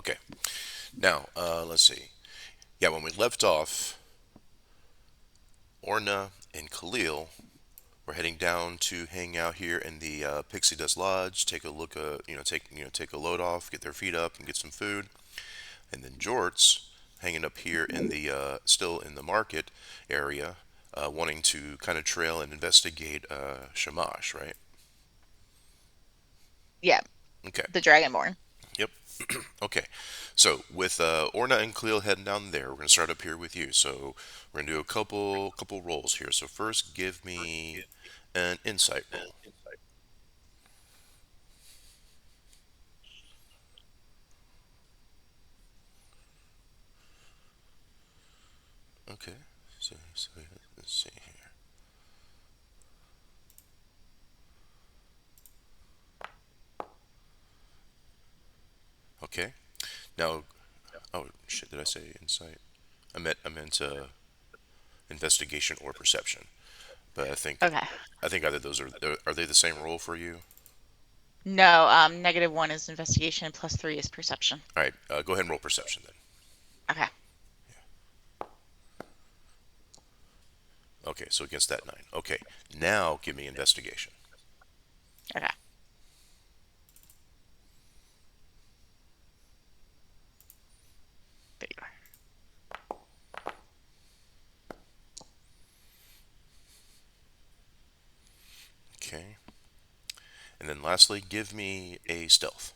Okay. Now, let's see. Yeah, when we left off, Orna and Khalil were heading down to hang out here in the Pixie Dust Lodge, take a look, take a load off, get their feet up, and get some food. And then Jorts hanging up here in the still in the market area, wanting to kind of trail and investigate Shamash, right? Yeah, Okay. the Dragonborn. Yep. Okay. So with Orna and Khalil heading down there, we're gonna start up here with you. So we're gonna do a couple rolls here. So first, give me an insight roll. Okay. So let's see here. Okay. Now, oh shit, did I say insight? I meant investigation or perception. But Okay. I think either those are they the same roll for you? No, -1 is investigation, +3 is perception. All right. Go ahead and roll perception then. Okay. Okay. So against that nine. Okay. Now give me investigation. Okay. There you Okay. And then lastly, give me a stealth.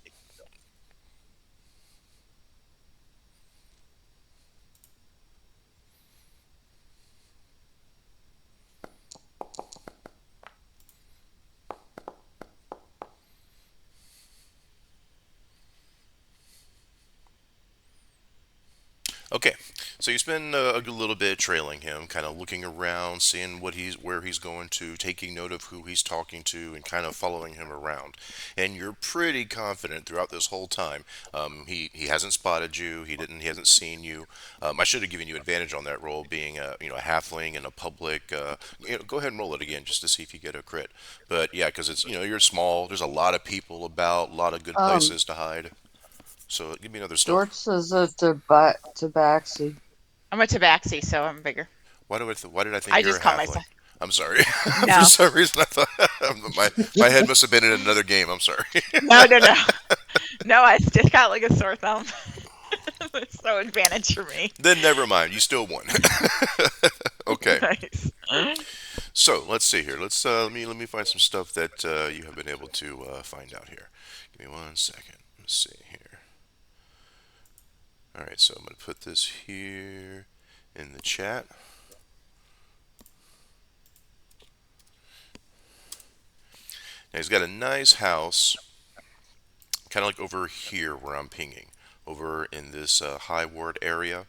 Okay, so you spend a good little bit trailing him, kind of looking around, seeing where he's going to, taking note of who he's talking to, and kind of following him around. And you're pretty confident throughout this whole time. He hasn't spotted you. He hasn't seen you. I should have given you advantage on that roll, being a halfling in a public. Go ahead and roll it again just to see if you get a crit. But yeah, because it's you're small. There's a lot of people about, a lot of good Um, places to hide. So give me another stealth. George says a tabaxi. I'm a tabaxi, so I'm bigger. Why did I think I you're a just call halfling? myself. I'm sorry. For No. some reason, I thought my head must have been in another game. I'm sorry. No, no, no. No, I just got like a sore thumb. So advantage for me. Then never mind. You still won. Okay. Nice. So let's see here. Let me find some stuff that you have been able to find out here. Give me 1 second. Let's see here. All right. So I'm gonna put this here in the chat. Now he's got a nice house, kind of like over here where I'm pinging, over in this high ward area.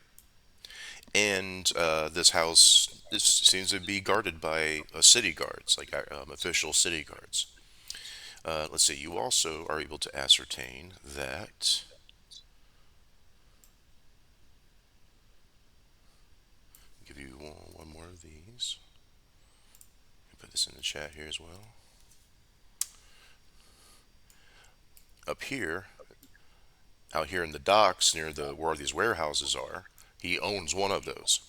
And this house this seems to be guarded by city guards, like official city guards. Let's see. You also are able to ascertain that. Give you one more of these. Put this in the chat here as well. Up here, out here in the docks near the where these warehouses are, he owns one of those.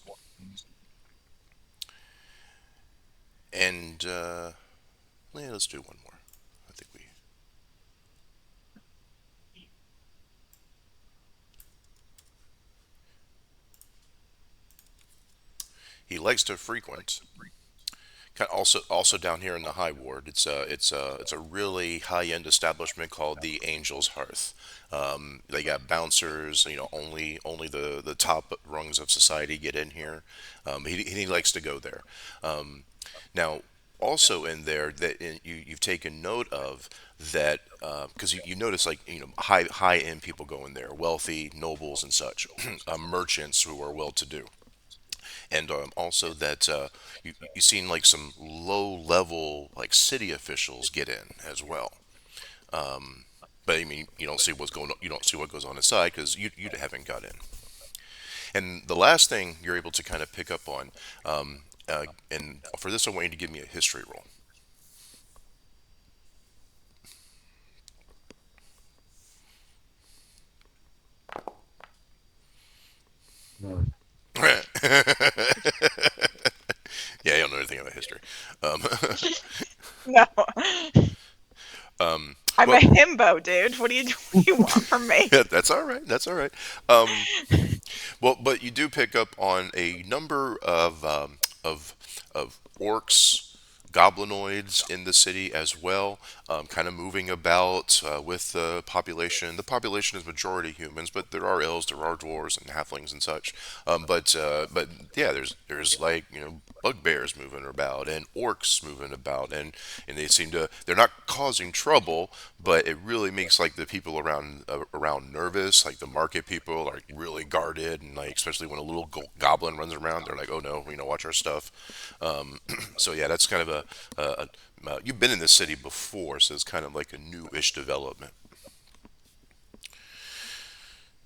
And yeah, let's do one more. I think he likes to frequent. Also down here in the High Ward, it's a really high end establishment called the Angel's Hearth. They got bouncers, only the top rungs of society get in here. He likes to go there. Now, also in there that you've taken note of that because you notice like high end people go in there, wealthy nobles and such, merchants who are well to do, and also that you've seen like some low level like city officials get in as well. But I mean, you don't see what goes on inside because you haven't got in. And the last thing you're able to kind of pick up on, and for this I want you to give me a history roll. Yeah, I don't know anything about history. Um, No. I'm a well, himbo, dude. What do you want from me? yeah, that's all right. That's all right. Um, well, but you do pick up on a number of orcs, goblinoids in the city as well, kind of moving about with the population. The population is majority humans, but there are elves, there are dwarves, and halflings and such. But yeah, there's like bugbears moving about and orcs moving about, and they're not causing trouble, but it really makes like the people around nervous. Like the market people are like, really guarded, and like especially when a little goblin runs around, they're like, oh no, watch our stuff. So yeah, that's kind of you've been in this city before, so it's kind of like a new-ish development.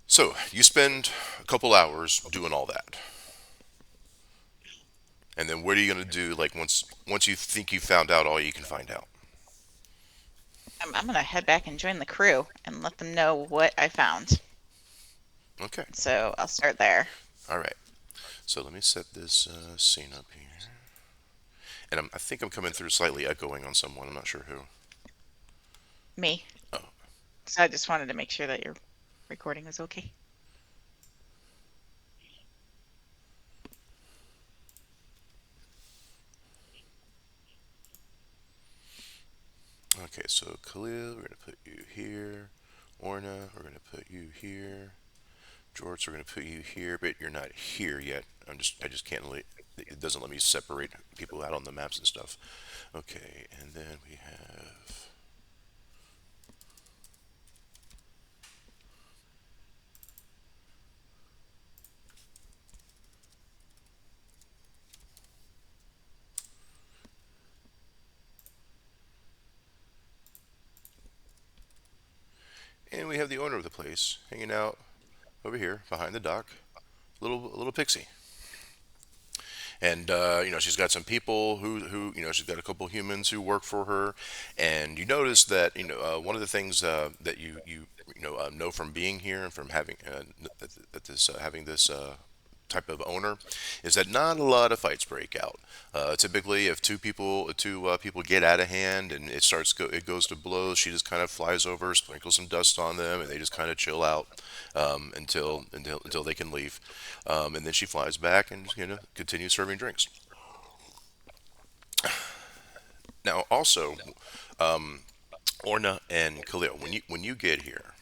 So you spend a couple hours doing all that, and then what are you gonna do? Like once you think you found out all you can find out. I'm gonna head back and join the crew and let them know what I found. Okay, So I'll start there. all right. So let me set this scene up here, and I think I'm coming through slightly echoing on someone. I'm not sure who. Me. Oh, So I just wanted to make sure that your recording was okay. okay. So Khalil, we're gonna put you here. Orna, we're gonna put you here. George, we're gonna put you here, but you're not here yet. I just can't let it doesn't let me separate people out on the maps and stuff. Okay, and then we have we have the owner of the place hanging out over here behind the dock, little pixie. And she's got some people who she's got a couple humans who work for her, and you notice that one of the things that know from being here and from having having this type of owner is that not a lot of fights break out. Typically, if two people get out of hand and it goes to blows, she just kind of flies over, sprinkles some dust on them, and they just kind of chill out until they can leave. And then she flies back and continues serving drinks. Now, also, Orna and Khalil, when you get here,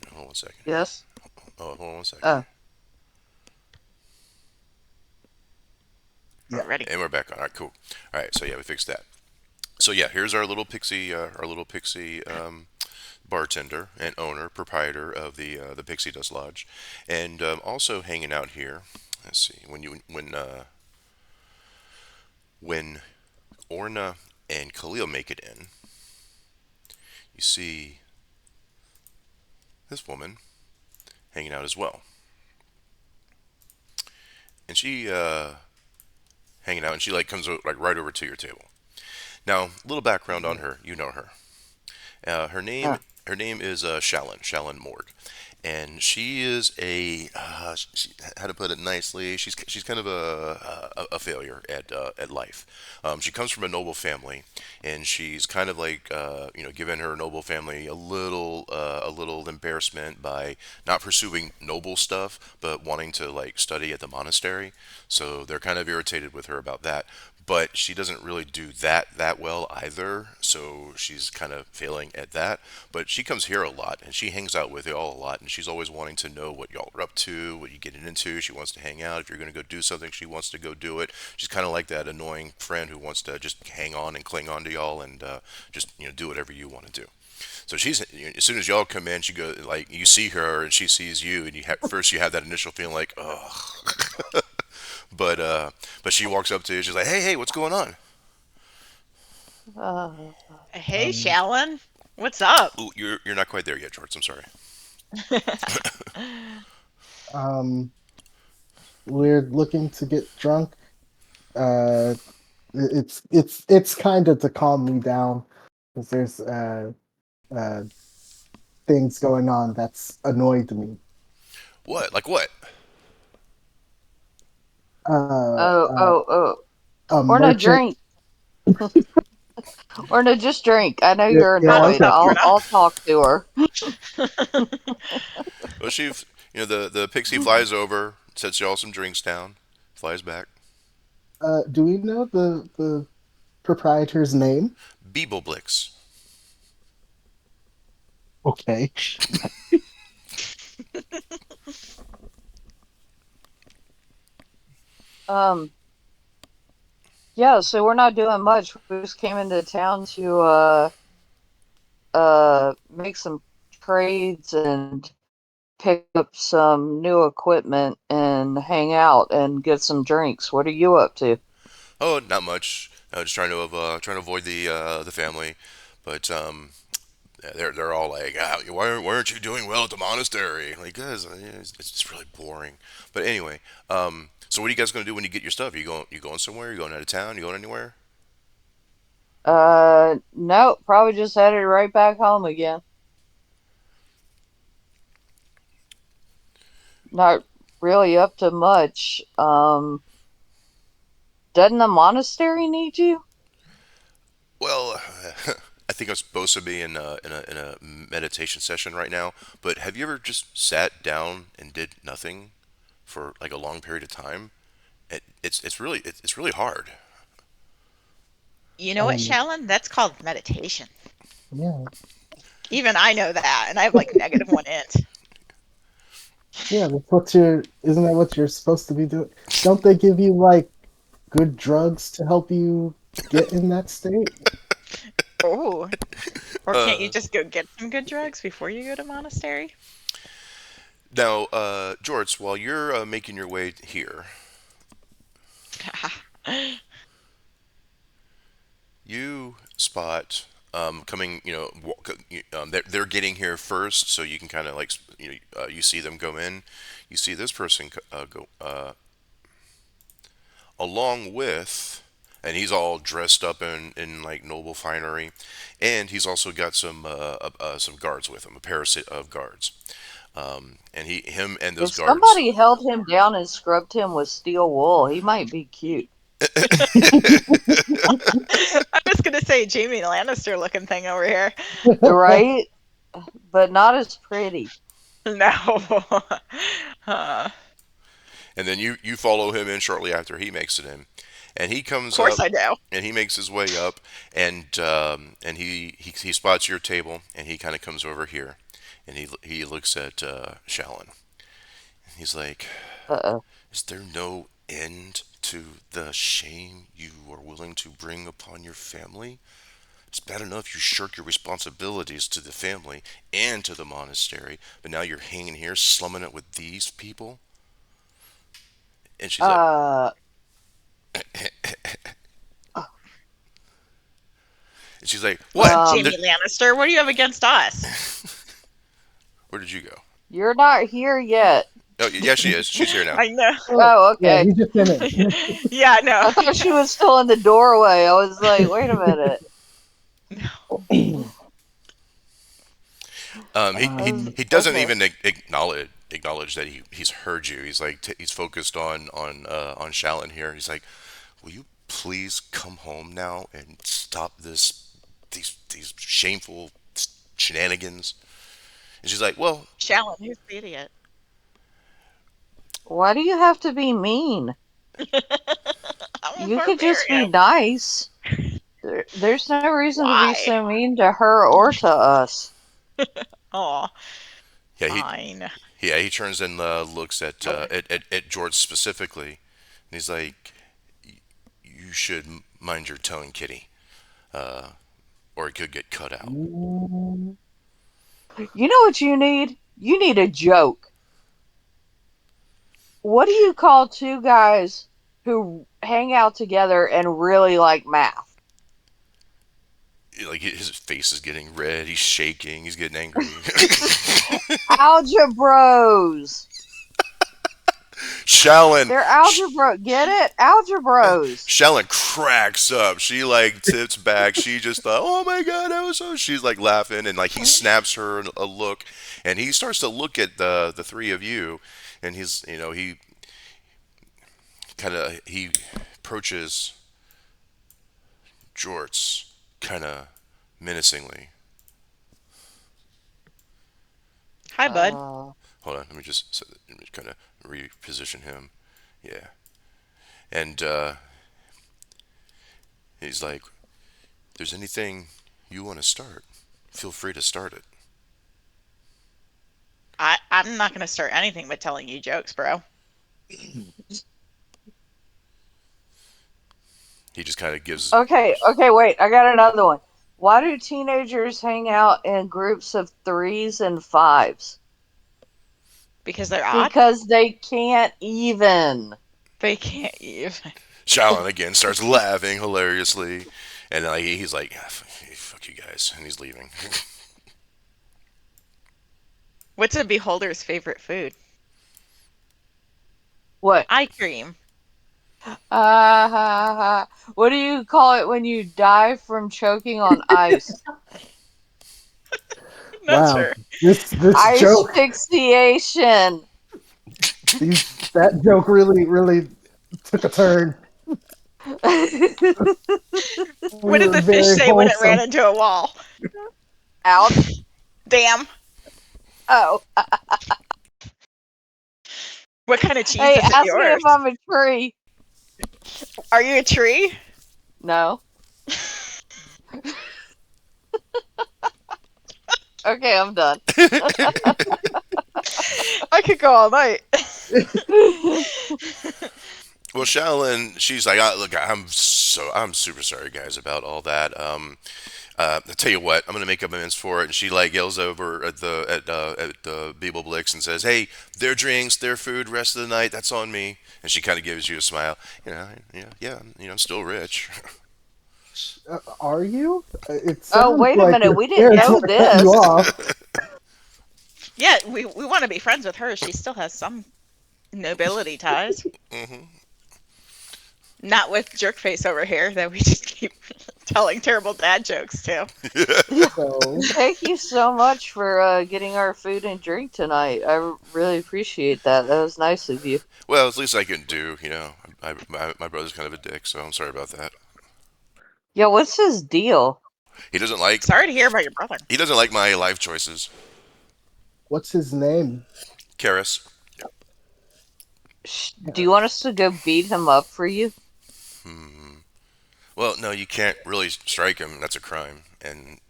hold on one second here. Yes. Oh, hold on one second Oh, here. All We're right, ready. and we're back on. All right, cool. All right, so yeah, we fixed that. So yeah, here's our little pixie bartender and owner, proprietor of the Pixie Dust Lodge, and also hanging out here. Let's see, when Orna and Khalil make it in, you see this woman hanging out as well, and she hanging out, and she like comes like right over to your table. Now, little background on yeah. her. You know her. Her name Oh, her name is Shallon Morg, and she is how to put it nicely. She's kind of a failure at life. She comes from a noble family, and she's kind of like given her noble family a little embarrassment by not pursuing noble stuff, but wanting to like study at the monastery. So they're kind of irritated with her about that, but she doesn't really do that well either, so she's kind of failing at that. But she comes here a lot and she hangs out with y'all a lot, and she's always wanting to know what y'all are up to, what you're getting into. She wants to hang out. If you're going to go do something, she wants to go do it. She's kind of like that annoying friend who wants to just hang on and cling on to y'all and just do whatever you want to do. So she's as soon as y'all come in, she goes like you see her and she sees you, and first you have that initial feeling like, oh, but she walks up to you. She's like, hey, what's going on? uh, Hey, um, Shallon. What's up? Ooh, you're not quite there yet, George. I'm sorry. Um, we're looking to get drunk. Uh, It's kind of to calm me down because there's uh things going on that's annoyed me. What? Like what? Uh, Oh, uh, oh, oh. a Or no, merchant. drink. Or no, just drink. I know Yeah, you're Not yeah, annoyed. okay. I'll talk to her. Well, the pixie flies over, sets you all some drinks down, flies back. Do we know the proprietor's name? Beebleblicks. Okay. Um, yeah, so we're not doing much. We just came into town to make some trades and pick up some new equipment and hang out and get some drinks. What are you up to? Oh, not much. Just trying to avoid the family, but yeah, they're all like, why aren't you doing well at the monastery? Like, guys, it's just really boring. But anyway, so what are you guys gonna do when you get your stuff? You going somewhere? You going out of town? You going anywhere? No, probably just headed right back home again. Not really up to much. Doesn't the monastery need you? Well, I think I'm supposed to be in a meditation session right now. But have you ever just sat down and did nothing for like a long period of time? It's really hard. You know what, Um, Shallon? That's called meditation. yeah, Even I know that, and I have like negative one int. yeah. That's what you're. Isn't that what you're supposed to be doing? Don't they give you like good drugs to help you get in that state? Oh, or can't you Uh, just go get some good drugs before you go to monastery? Now, George, while you're making your way here, you spot coming. They're getting here first, so you can kind of like you see them go in. You see this person go along with, and he's all dressed up in like noble finery, and he's also got some guards with him, a pair of guards. And him and those If guards. somebody held him down and scrubbed him with steel wool, he might be cute. I was gonna say Jamie Lannister looking thing over here. Right? But not as pretty. No. Of And then you follow him in shortly after he makes it in, and he comes course up I do. and he makes his way up, and he spots your table, and he kind of comes over here, and he looks at Shallon. He's like, Uh-oh. "Is there no end to the shame you are willing to bring upon your family? It's bad enough you shirk your responsibilities to the family and to the monastery, but now you're hanging here slumming it with these people." And she's like, Uh, "What? What, um, Jamie Lannister? What do you have against us? Where did you go?" you're not here yet. Oh, yeah, she is. She's here now. I know. Oh, Oh, yeah, okay. he just came in. Yeah, no. I thought she was still in the doorway. I was like, wait a minute. He doesn't Okay. even acknowledge that he's heard you. He's like he's focused on Shallon here. He's like, "Will you please come home now and stop these shameful shenanigans?" And she's like, "Well, Shallon, who's the idiot? Why do you have to be mean? I'm a You could just be barbarian. nice. There's no reason to be Why? so mean to her or to us. Oh, yeah." fine. He turns and looks at George specifically, and he's like, "You should mind your tongue, kitty, or it could get cut out." Mm, You know what you need? You need a joke. What do you call two guys who hang out together and really like math? Like his face is getting red. He's shaking. He's getting angry. Algebros. Shallon, They're algebra. Get it? Algebros. Shallon cracks up. She like tips back. She just thought, "Oh my god, that was so." She's like laughing, and like he snaps her a look, and he starts to look at the three of you, and he he approaches Jorts kind of menacingly. Hi, bud. Uh, Hold on, let me kind of reposition him. Yeah, and he's like, "If there's anything you want to start, feel free to start it." I'm not gonna start anything but telling you jokes, bro. He just kind of gives. okay, wait. I got another one. Why do teenagers hang out in groups of threes and fives? Because they're odd. Because they can't even. They can't even. Shallon again starts laughing hilariously, and like he's like, "Ah, fuck you guys," and he's leaving. What's a beholder's favorite food? What? Eye cream. What do you call it when you die from choking on ice? Not Wow, sure. this joke, Asphyxiation. that joke really took a turn. We What did were the fish very say when it ran wholesome. into a wall? Ouch. Damn. Oh. What kind of cheese Hey, is it ask me if yours? I'm a tree. Are you a tree? No. Okay, I'm done. I could go all night. Well, Shallon, she's like, "Look, I'm super sorry, guys, about all that. I'll tell you what, I'm gonna make up amends for it." And she like yells over at the Beeble Blix and says, "Hey, their drinks, their food, rest of the night, that's on me." And she kind of gives you a smile. I'm still rich. Are you? It Oh, sounds wait a like minute. your We didn't parents know want to cut you this. off. Yeah, we want to be friends with her. She still has some nobility ties. hmm Not with Jerkface over here that we just keep telling terrible dad jokes to. So Thank you so much for getting our food and drink tonight. I really appreciate that. That was nice of you. Well, at least I can do. My brother's kind of a dick, so I'm sorry about that. Yeah, what's his deal? He doesn't like Sorry to hear about your brother. he doesn't like my life choices. what's his name? Karis. Do you want us to go beat him up for you? Hmm. Well, no, you can't really strike him. That's a crime. And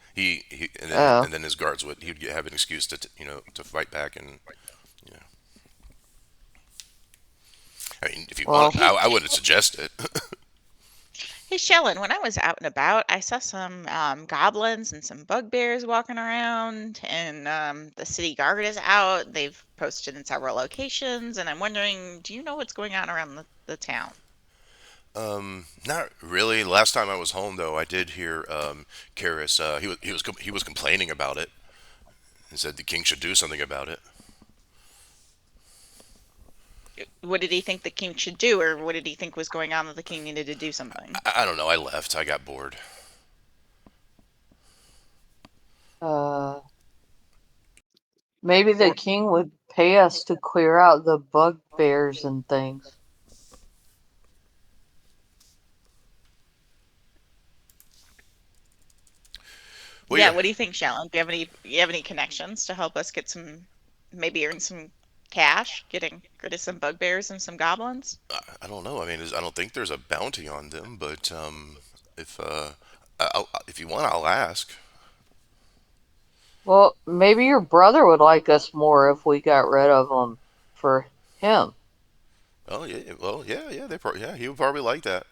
Oh. and then his guards he'd have an excuse to fight back. And you know I mean, if you Well, want, I wouldn't suggest it. Hey, Shellen, when I was out and about, I saw some goblins and some bugbears walking around, and the city guard is out. They've posted in several locations, and I'm wondering, do you know what's going on around the town? Not really. Last time I was home, though, I did hear Karis. He was complaining about it and said the king should do something about it. What did he think the king should do, or what did he think was going on that the king needed to do something? I don't know. I left. I got bored. uh, maybe the Or king would pay us to clear out the bugbears and things. Well, yeah, yeah. what do you think, Shellen? Do you have any connections to help us get some, maybe earn some cash, getting rid of some bugbears and some goblins? I don't know. I mean, I don't think there's a bounty on them, but if if you want, I'll ask. Well, maybe your brother would like us more if we got rid of them for him. Oh yeah. Well, yeah. Yeah, he would probably like that.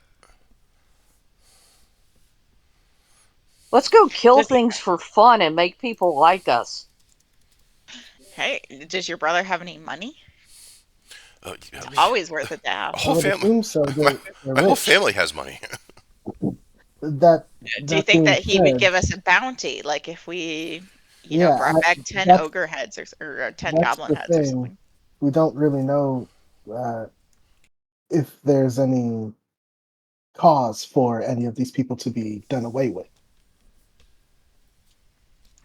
Let's go kill Does he, things for fun and make people like us. hey, does your brother have any money? I It's mean, always worth it to my have. I whole would family, assume so. my They're my whole rich. family has money. That Do you that think being that he would said, give us a bounty, like if we, yeah, brought back 10 that's ogre heads or 10 that's goblin the heads or thing. something? We don't really know uh, if there's any cause for any of these people to be done away with.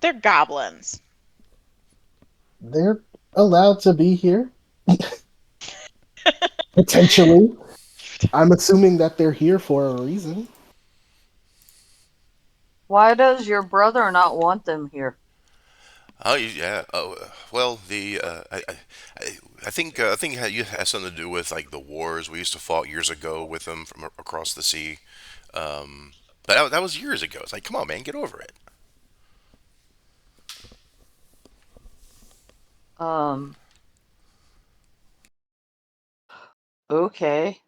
They're goblins. They're allowed to be here, potentially. I'm assuming that they're here for a reason. Why does your brother not want them here? Oh yeah. Oh well, I I think it has something to do with like the wars we used to fought years ago with them from across the sea. But that was years ago. It's like, come on, man, get over it. Um, okay.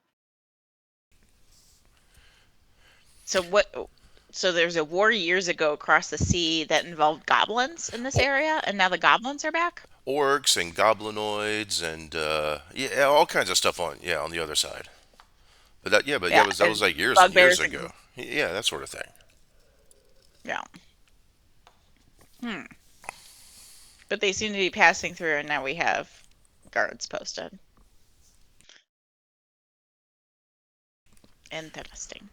So what? So there's a war years ago across the sea that involved goblins in this O- area, and now the goblins are back. Orcs and goblinoids and yeah, all kinds of stuff on on the other side. But yeah, Yeah, that was and like years and years bugbears ago. and Yeah, that sort of thing. yeah. Hmm. But they seem to be passing through, and now we have guards posted. Interesting.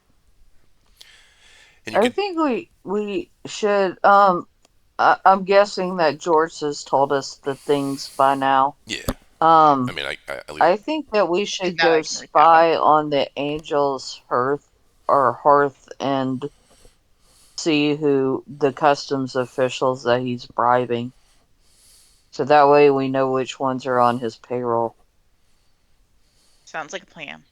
And you I could, think we should. I'm guessing that George has told us the things by now. yeah. I Um, mean, I leave. I think that we If should not, go I can recap them. spy on the Angel's hearth and see who the customs officials that he's bribing. So that way we know which ones are on his payroll. Sounds like a plan.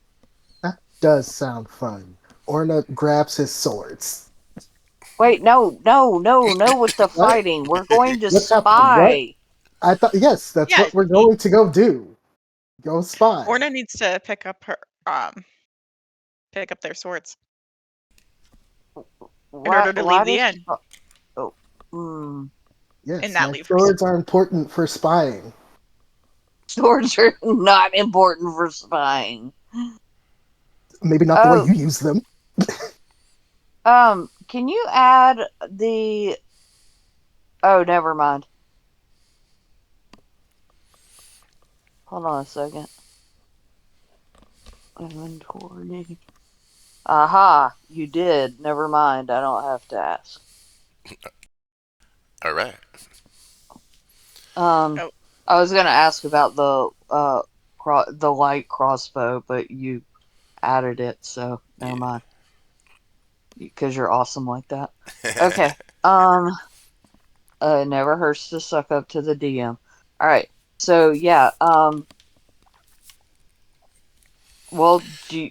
That does sound fun. Orna grabs his swords. Wait, no with the What? fighting. We're going to What's happening? What? spy. I thought, yes, that's Yeah, what we're going to go do. Go spy. Orna needs to pick up their swords in Why? order to Why leave the does? inn Oh, hmm. and Yes, not my leave her swords are important for spying. Swords are not important for spying. Maybe not the way Oh, you use them. can you add the? Oh, never mind. Hold on a second. Inventory. Aha, you did. Never mind. I don't have to ask. All right. Um, Oh, I was gonna ask about the light crossbow, but you added it, so never Yeah. mind. Because you're awesome like that. Okay. Um, it never hurts to suck up to the DM. All right. So yeah. Well, do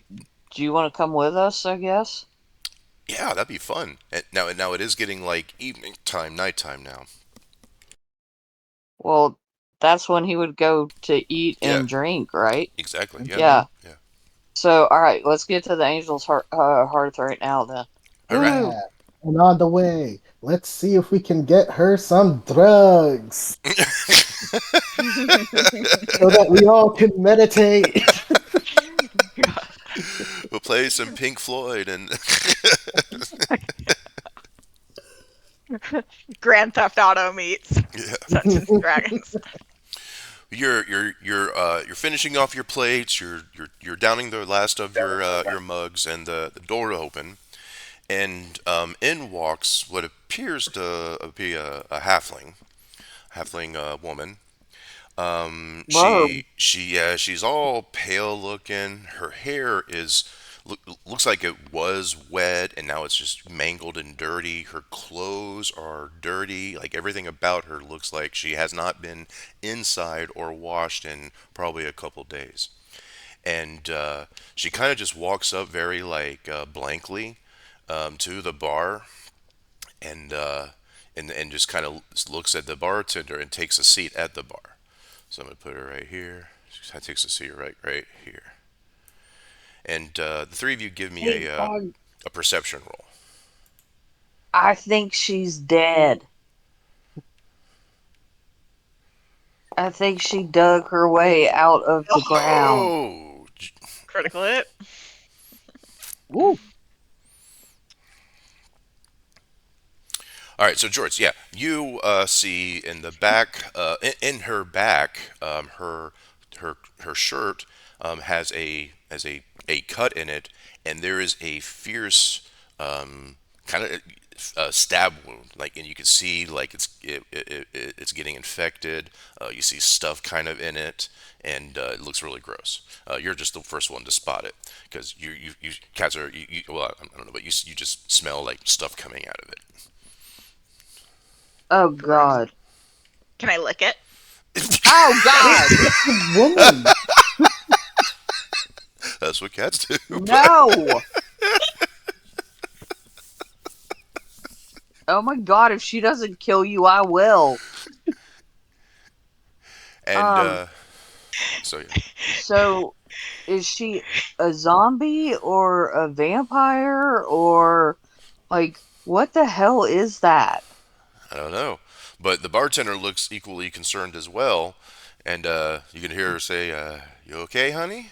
you want to come with us? I guess. Yeah, that'd be fun. Now it is getting like evening time, nighttime now. Well, that's when he would go to eat Yeah, and drink, right? exactly. And Yeah, Yeah. drink. yeah. So, all right, let's get to the Angel's hearth right now, then. All right. Woo! Yeah. And on the way, let's see if we can get her some drugs so that we all can meditate. We'll play some Pink Floyd and Grand Theft Auto meets yeah. Dungeons and Dragons. You're finishing off your plates. You're downing the last of your mugs, and the door open, and in walks what appears to be a halfling woman. Whoa. She's all pale looking. Her hair looks like it was wet and now it's just mangled and dirty. Her clothes are dirty. Like everything about her looks like she has not been inside or washed in probably a couple days. And she kind of just walks up very like blankly to the bar and and just kind of looks at the bartender and takes a seat at the bar. So I'm gonna put her right here. She takes a seat right here. And the three of you give me Hey, Bog, a perception roll. I think she's dead. I think she dug her way out of the ground. Oh, Critical hit. Woo. all right. So George, yeah, you see in the back, in her back, her shirt has a cut in it, and there is a fierce kind of stab wound. Like, and you can see like it's getting infected. You see stuff kind of in it, and it looks really gross. You're just the first one to spot it because you cats are well, I don't know, but you just smell like stuff coming out of Oh Gross. God. Can I lick it? it. Oh God. It's a woman. That's what cats do. No. Oh my God. If she doesn't kill you, I will. And Um. so yeah. So, is she a zombie or a vampire or like what the hell is that? I don't know. But the bartender looks equally concerned as well, and you can hear her say, "You okay, honey?"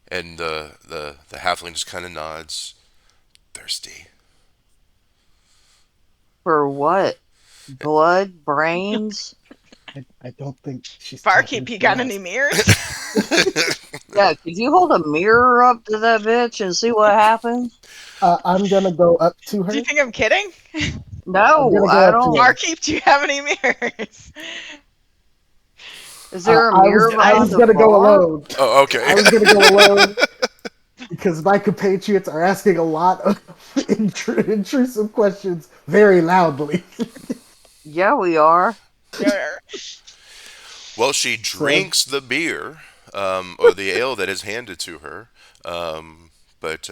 And the halfling just kind of nods. Thirsty. For what? Blood, brains? I don't think she's talking Barkeep, you to got us. any mirrors? Yeah, could you hold a mirror up to that bitch and see what happens? I'm gonna go up to Do you her. think I'm kidding? I'm No, gonna go I up to don't. her. Barkeep, do you have any mirrors? Is there a I was mirror Did I I? behind was the gonna go bar? alone. Oh, okay. I was gonna go alone because my compatriots are asking a lot of intrusive questions very loudly. Yeah, we are. Well, she So drinks the beer, or the ale that is handed to her. Um, but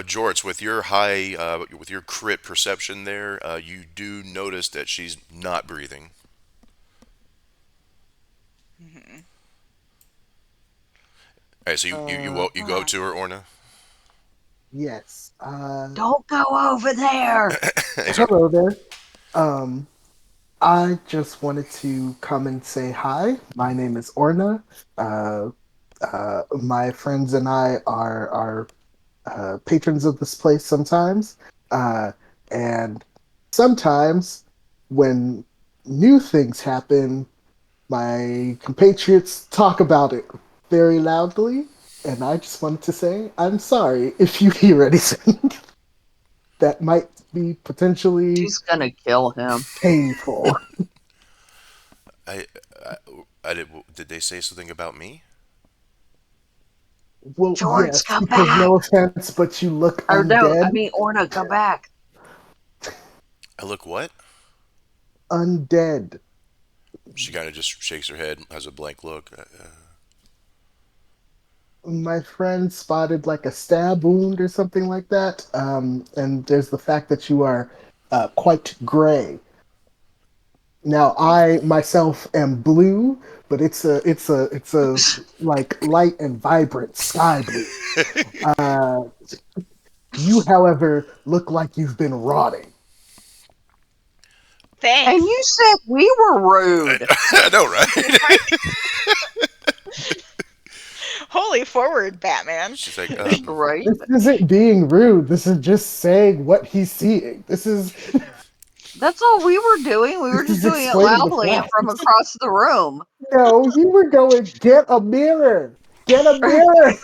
Jorts, with your crit perception there, you do notice that she's not breathing. Mhm. All right, so you go up Huh. to her, Orna. yes. Don't go over there. He's like, Hello there. Um, I just wanted to come and say hi. My name is Orna. Uh, my friends and I are patrons of this place sometimes, uh, and sometimes when new things happen, my compatriots talk about it very loudly. And I just wanted to say I'm sorry if you hear anything that might be potentially She's gonna kill him. painful. I, I, did they say something about me? Well, George, yes, come because back. no offense, but you look Or no, I undead. mean Orna, come back. I look what? Undead. She kind of just shakes her head, has a blank look. My friend spotted like a stab wound or something like that. And there's the fact that you are quite gray. Now, I myself am blue, but it's a like light and vibrant sky blue. Uh, you, however, look like you've been rotting. And Thanks. you said we were rude. I know, right? Holy forward, Batman. She's like, Right? This isn't being rude. This is just saying what he's seeing. That's all we were doing. We were This just is doing it explaining the loudly and from facts. across the room. No, you were going, get a mirror. Get a mirror.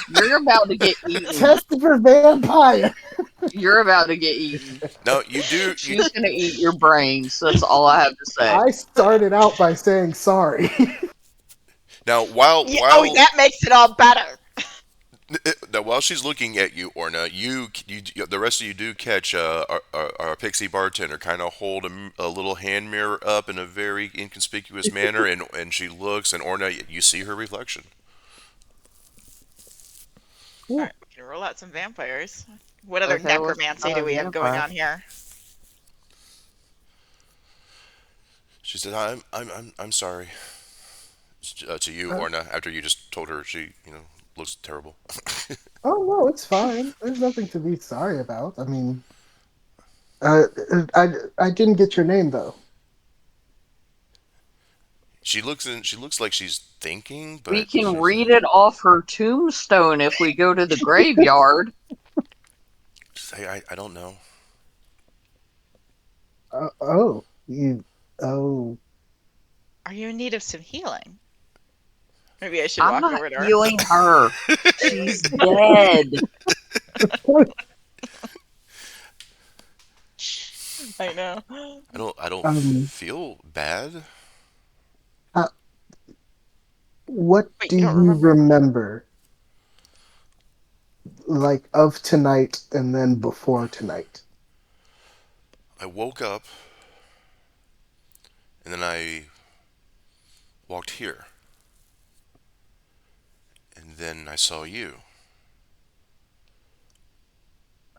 You're about to get eaten. Test for vampire. You're about to get eaten. no, you do. She's gonna eat your brains. That's all I have to say. I started out by saying sorry. Now, Yeah, oh, that makes it all better. while she's looking at you, Orna, the rest of you do catch our pixie bartender kind of hold a little hand mirror up in a very inconspicuous manner, and she looks, and Orna, you see her reflection. All Cool. right, we can roll out some vampires. What other Okay, what's necromancy not do a we have going vampire? on here? She said, I'm sorry." To you, Uh, Orna, after you just told her she, looks terrible. oh no, it's fine. There's nothing to be sorry about. I mean, uh, I didn't get your name though. She looks like she's thinking, We but can read it off her tombstone if we go to the graveyard. she's like, I don't know. Oh, you. Oh, Are you in need of some healing? Maybe I should I'm walk not over to her. healing her. She's dead. I know. I don't um, feel bad. uh, what Wait, do you don't you remember? remember, like of tonight and then before tonight? I woke up and then I walked here and then I saw you.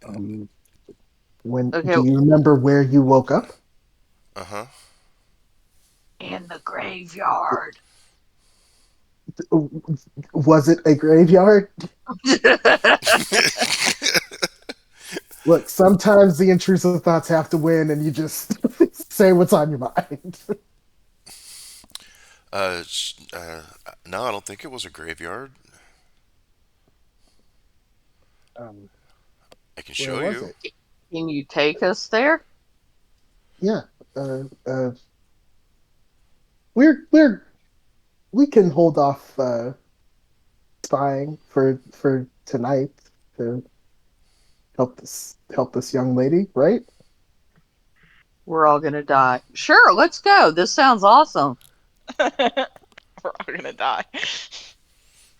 And Um, when Okay, do you remember where you woke up? uh-huh. in the graveyard. Was it a graveyard? Look, sometimes the intrusive thoughts have to win, and you just say what's on your mind. No, I don't think it was a graveyard. um, I can where show was you. it? Can you take us there? Yeah, uh, uh, we're we can hold off spying for tonight to help this young lady, right? We're all gonna die. Sure, let's go. This sounds awesome. We're all gonna die.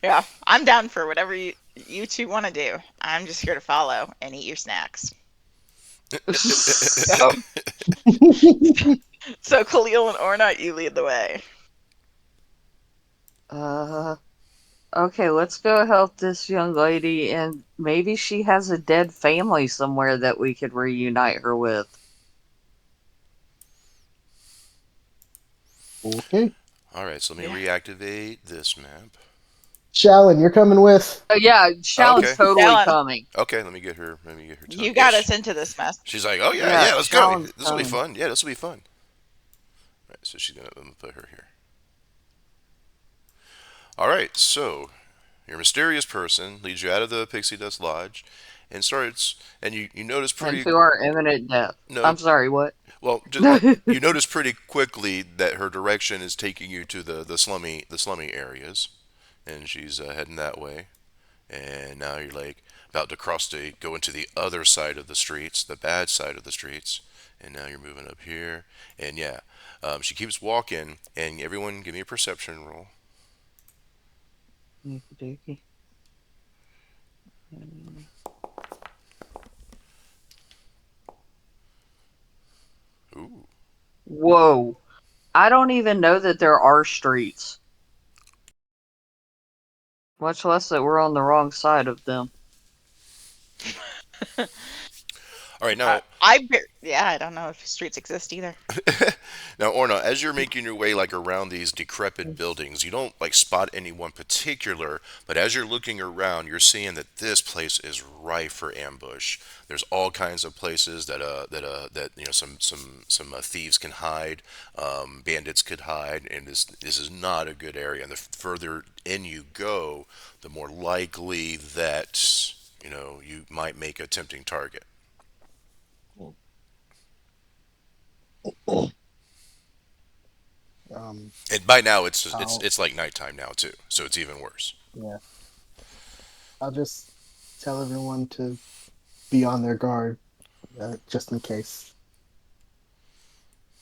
Yeah, I'm down for whatever you two want to do. I'm just here to follow and eat your snacks. So, so Khalil and Orna, you lead the way. uh, okay, let's go help this young lady, and maybe she has a dead family somewhere that we could reunite her with. Okay, All right, so let me Yeah. reactivate this map. Shallon, you're coming with. Yeah, Oh, Shallon's okay. totally Alan, coming. Okay, let me get her. Let me get her tongue. you got Yes. us into this mess. She's like, oh yeah, Yeah, yeah, let's go. Shallon's This will be coming. fun. Yeah, this will be fun. Right, so she's gonna let me put her here. All right, so your mysterious person leads you out of the pixie dust lodge, and starts. And you notice pretty. Into our imminent death. No, I'm sorry, what? well, just you notice pretty quickly that her direction is taking you to the slummy areas, and she's heading that way. And now you're like about to go into the other side of the streets, the bad side of the streets, and now you're moving up here. And yeah, she keeps walking, and everyone give me a perception roll. Okey-dokey. Ooh. Whoa. I don't even know that there are streets, much less that we're on the wrong side of them. All right, now Yeah, I don't know if streets exist either. now, Orna, as you're making your way like around these decrepit buildings, you don't like spot anyone particular, but as you're looking around, you're seeing that this place is rife for ambush. There's all kinds of places that some thieves can hide, bandits could hide, and this is not a good area. And the further in you go, the more likely that you might make a tempting target. Um, And by now it's I'll it's like nighttime now too, so it's even worse. yeah, I'll just tell everyone to be on their guard, just in case.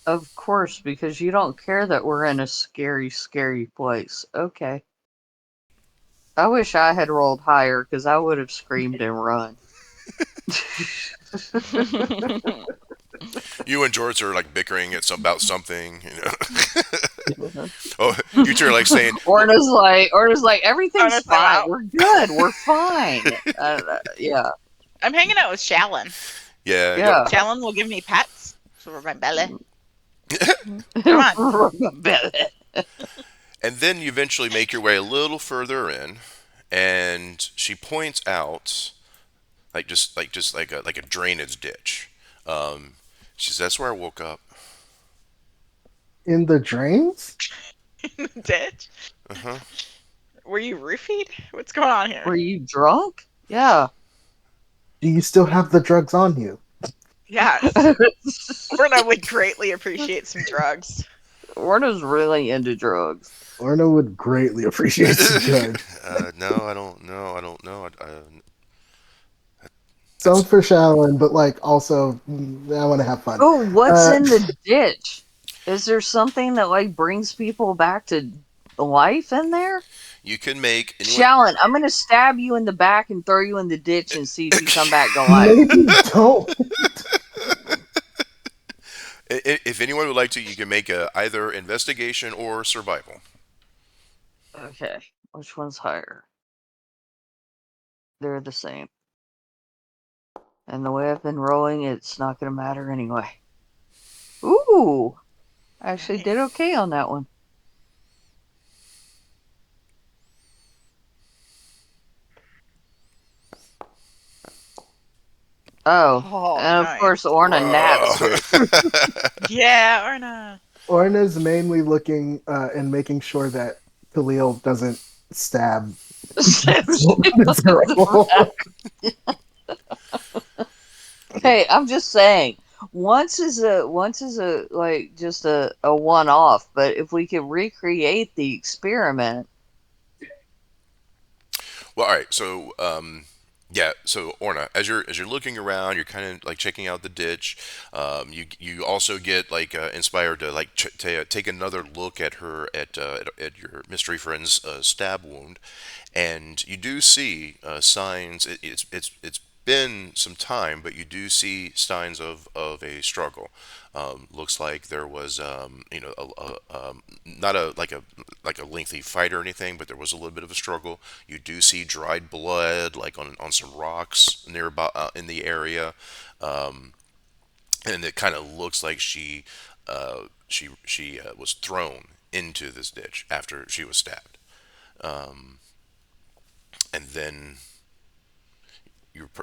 Of course, because you don't care that we're in a scary, scary place. Okay. I wish I had rolled higher because I would have screamed and run. You and George are like bickering about something. Oh, you two are like saying, well, Orna's like, everything's Honestly, I'm fine. out. We're good. We're fine. Yeah, I'm hanging out with Shallon. yeah, yep. yeah. Shallon will give me pats for my belly. Come on. And then you eventually make your way a little further in, and she points out like a drainage ditch. Um, she says, "That's where I woke up." In the drains? Ditch? Uh huh. Were you roofied? What's going on here? Were you drunk? Yeah. Do you still have the drugs on you? Yes. Orna would greatly appreciate some drugs. Orna's really into drugs. Orna would greatly appreciate some drugs. No, I don't know. I don't know. Some That's for showering, but like also, I want to have fun. Oh, what's Uh, in the ditch? Is there something that like brings people back to life in there? you can make anyone. Shallon, I'm gonna stab you in the back and throw you in the ditch and see if you come back to life. maybe don't. If anyone would like to, you can make either investigation or survival. Okay, which one's higher? They're the same. And the way I've been rolling, it's not gonna matter anyway. Ooh, I actually did Nice. okay on that one. Oh, Oh, and of nice. course Orna naps Whoa. it. Yeah, or not. Orna's mainly looking and making sure that Khalil doesn't stab this girl. Hey, I'm just saying. Once is a like just a one off, but if we could recreate the experiment. Well, all right. So, yeah. So, Orna, as you're looking around, you're kind of like checking out the ditch. You also get like inspired to like take another look at her at your mystery friend's stab wound, and you do see signs. It's been some time, but you do see signs of a struggle. Looks like there was, not a lengthy fight or anything, but there was a little bit of a struggle. You do see dried blood, like on some rocks nearby in the area, and it kind of looks like she was thrown into this ditch after she was stabbed, and then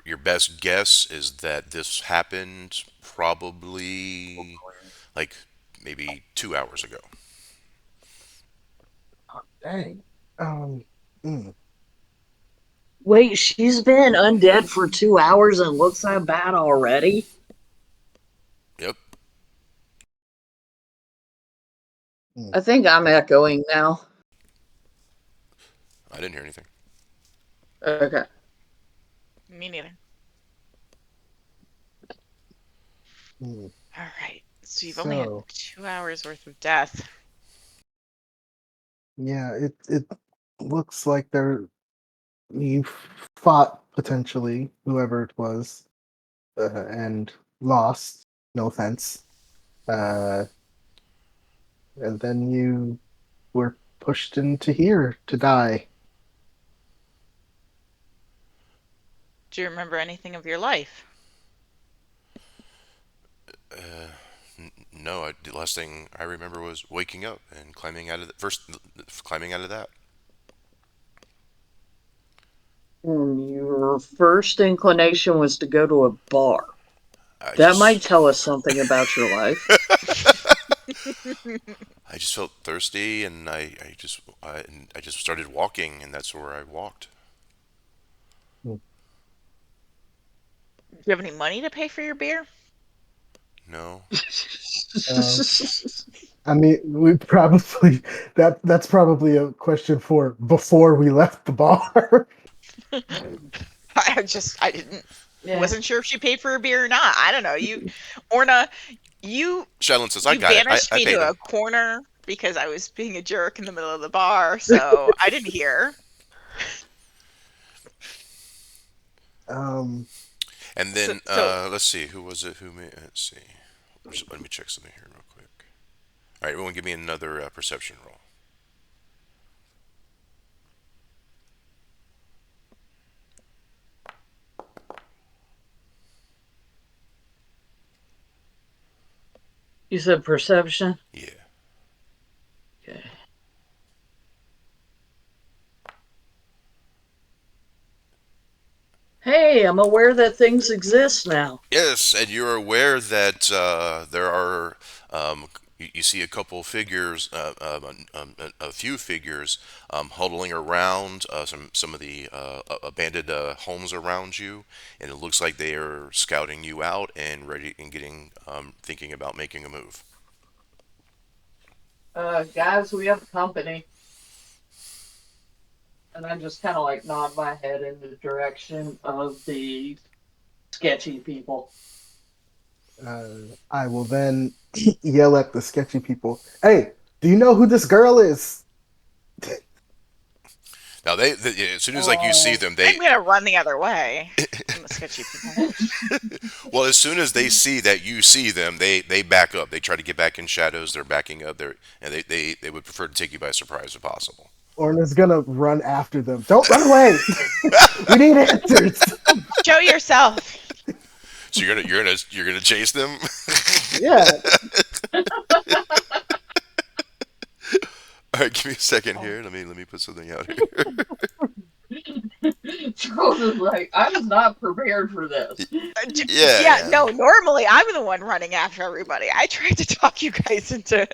your best guess is that this happened probably like maybe 2 hours ago. Dang. Um, mm, Wait, she's been undead for 2 hours and looks that bad already? Yep, mm. I think I'm echoing now. I didn't hear anything. Okay. Me neither. Mm. All right. So you've only had So 2 hours worth of death. yeah, it looks like you fought potentially whoever it was and lost. No offense. Uh, and then you were pushed into here to die. Do you remember anything of your life? No, the last thing I remember was waking up and climbing out of the first, climbing out of that. Your first inclination was to go to a bar. I That just might tell us something about your life. I just felt thirsty, and I just started walking, and that's where I walked. Hmm. Do you have any money to pay for your beer? No, Uh, I mean, we probably that's probably a question for before we left the bar. I didn't. Yeah. Wasn't sure if she paid for her beer or not. I don't know. Orna, you, Shadowland says I you got it. banished I me paid to him. a corner because I was being a jerk in the middle of the bar, so I didn't hear. um, And So, then so let's see, who was it? Who made? Let's see. Let me check something here real quick. All right, everyone, give me another perception roll. You said perception? Yeah. Okay. Hey, I'm aware that things exist now. Yes, and you're aware that there are. You see a couple figures, a few figures, huddling around some of the abandoned homes around you, and it looks like they are scouting you out and ready and getting thinking about making a move. Guys, we have company. And I just kind of like nod my head in the direction of the sketchy people. I will then yell at the sketchy people. Hey, do you know who this girl is? Now as soon as like you see Oh, them, I'm gonna run the other way from the sketchy people. well, as soon as they see that you see them, they back up. They try to get back in shadows. They're backing up. And they would prefer to take you by surprise if possible. Orna's gonna run after them. Don't run away. We need answers. Show yourself. So you're gonna chase them. Yeah. All right, give me a second oh. here. Let me put something out here. Charles is like, I was not prepared for this. Yeah, Yeah, yeah. no, normally I'm the one running after everybody. I tried to talk you guys into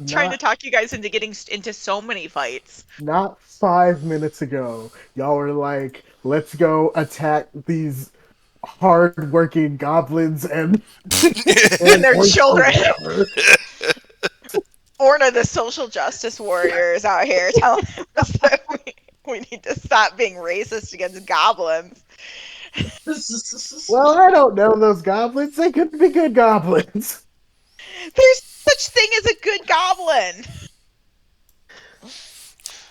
trying to Not talk you guys into getting into so many fights. not 5 minutes ago, y'all were like, "Let's go attack these hard-working goblins and And and their orcs or children. whatever." Orna, the social justice warrior, is out here telling us that we need to stop being racist against goblins. Well, I don't know those goblins. They could be good goblins. There's such thing as a good goblin.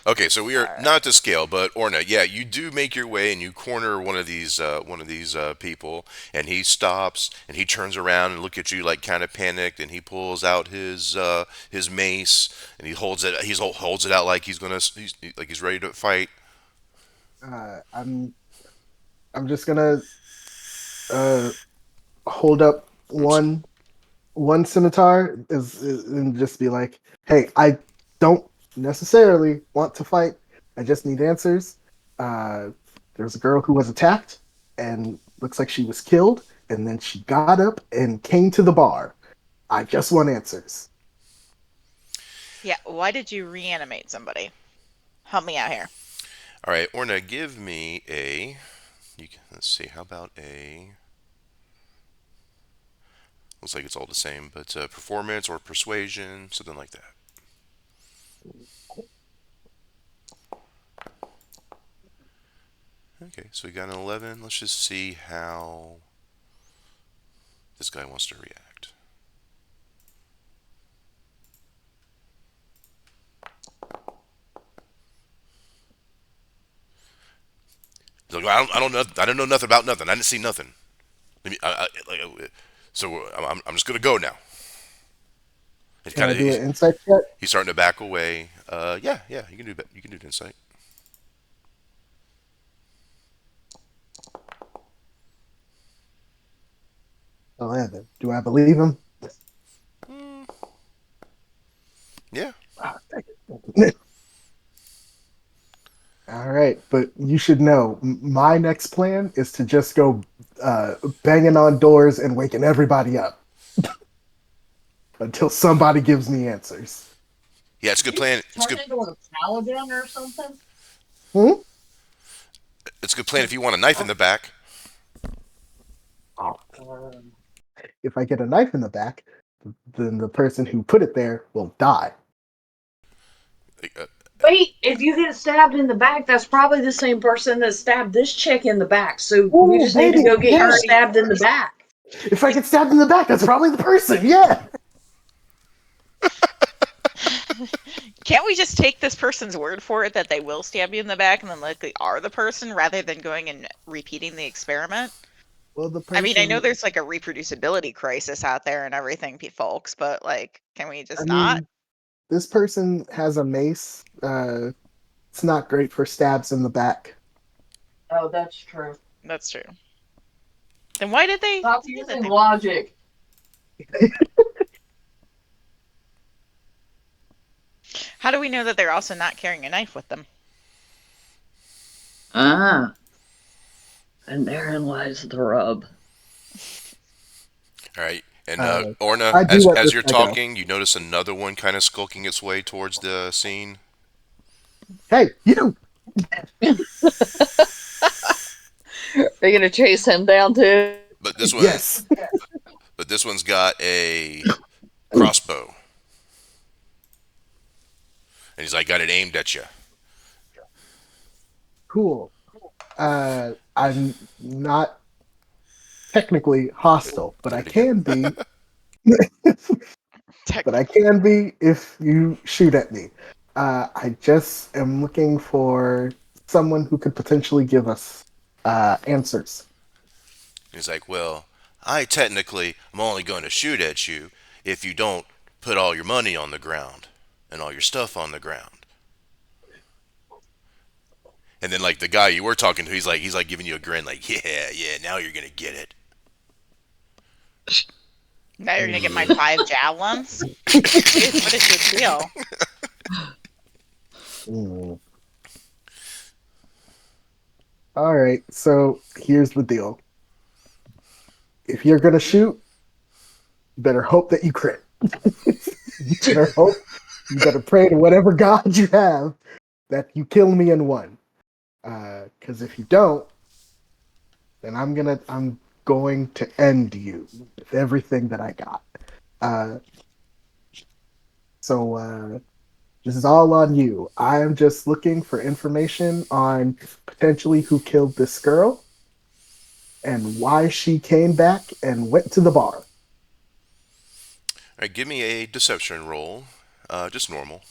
Okay, so we are Alright. not to scale, but Orna, yeah, you do make your way and you corner one of these people, and he stops and he turns around and look at you like kind of panicked, and he pulls out his mace and he holds it out like he's ready to fight. Uh, I'm I'm just gonna uh, hold up Oops. one scimitar and just be like, "Hey, I don't necessarily want to fight. I just need answers. Uh, there's a girl who was attacked and looks like she was killed, and then she got up and came to the bar. I just want answers." Yeah, why did you reanimate somebody? Help me out here. All right, Orna, give me let's see, how about looks like it's all the same, but performance or persuasion, something like that. Okay, so we got an 11. Let's just see how this guy wants to react. He's like, I don't know nothing about nothing. I didn't see nothing. Let me, so I'm just gonna go now. He's Can kind I of do he's, an insight check? he's starting to back away. Yeah, yeah, you can do the insight. Oh, yeah. Do I believe him? Mm, yeah. Ah, dang it. All right, but you should know my next plan is to just go banging on doors and waking everybody up until somebody gives me answers. Yeah, it's a Did good you plan. It's turn good. into a paladin or something? Hmm? It's a good plan if you want a knife in the back. Oh, Um, if I get a knife in the back, then the person who put it there will die. Uh, Wait, if you get stabbed in the back, that's probably the same person that stabbed this chick in the back. So we Oh, just need to maybe. go get you Yeah. stabbed in the back. If I get stabbed in the back, that's probably the person. Yeah. Can't we just take this person's word for it that they will stab you in the back and then likely are the person rather than going and repeating the experiment? Well, the I mean, I know person. there's like a reproducibility crisis out there and everything, folks, but like, can we I just not? mean, this person has a mace. It's not great for stabs in the back. Oh, that's true. That's true. Then why did they Stop say that using they? logic. How do we know that they're also not carrying a knife with them? Ah, and therein lies the rub. all right. And Uh, Orna, I do as let this you're guy go. talking, you notice another one kind of skulking its way towards the scene. Hey, you! Are you gonna chase him down too? But this one, Yes. but this one's got a crossbow. And he's like, got it aimed at you. Cool. I'm not technically hostile, but Did I it again. can be. But I Technically. can be if you shoot at me. I just am looking for someone who could potentially give us answers. He's like, well, I technically am only going to shoot at you if you don't put all your money on the ground and all your stuff on the ground. And then like the guy you were talking to, he's like giving you a grin, like, yeah, yeah, now you're gonna get it. Now you're gonna get my Hmm. 5 javelins. Jeez, what is your deal? Hmm. All right, so here's the deal. If you're gonna shoot, you better hope that you crit. You better hope. You better pray to whatever god you have that you kill me in one. Because if you don't, then I'm going to end you with everything that I got. Uh, so this is all on you. I am just looking for information on potentially who killed this girl and why she came back and went to the bar. All right, give me a deception roll, just normal.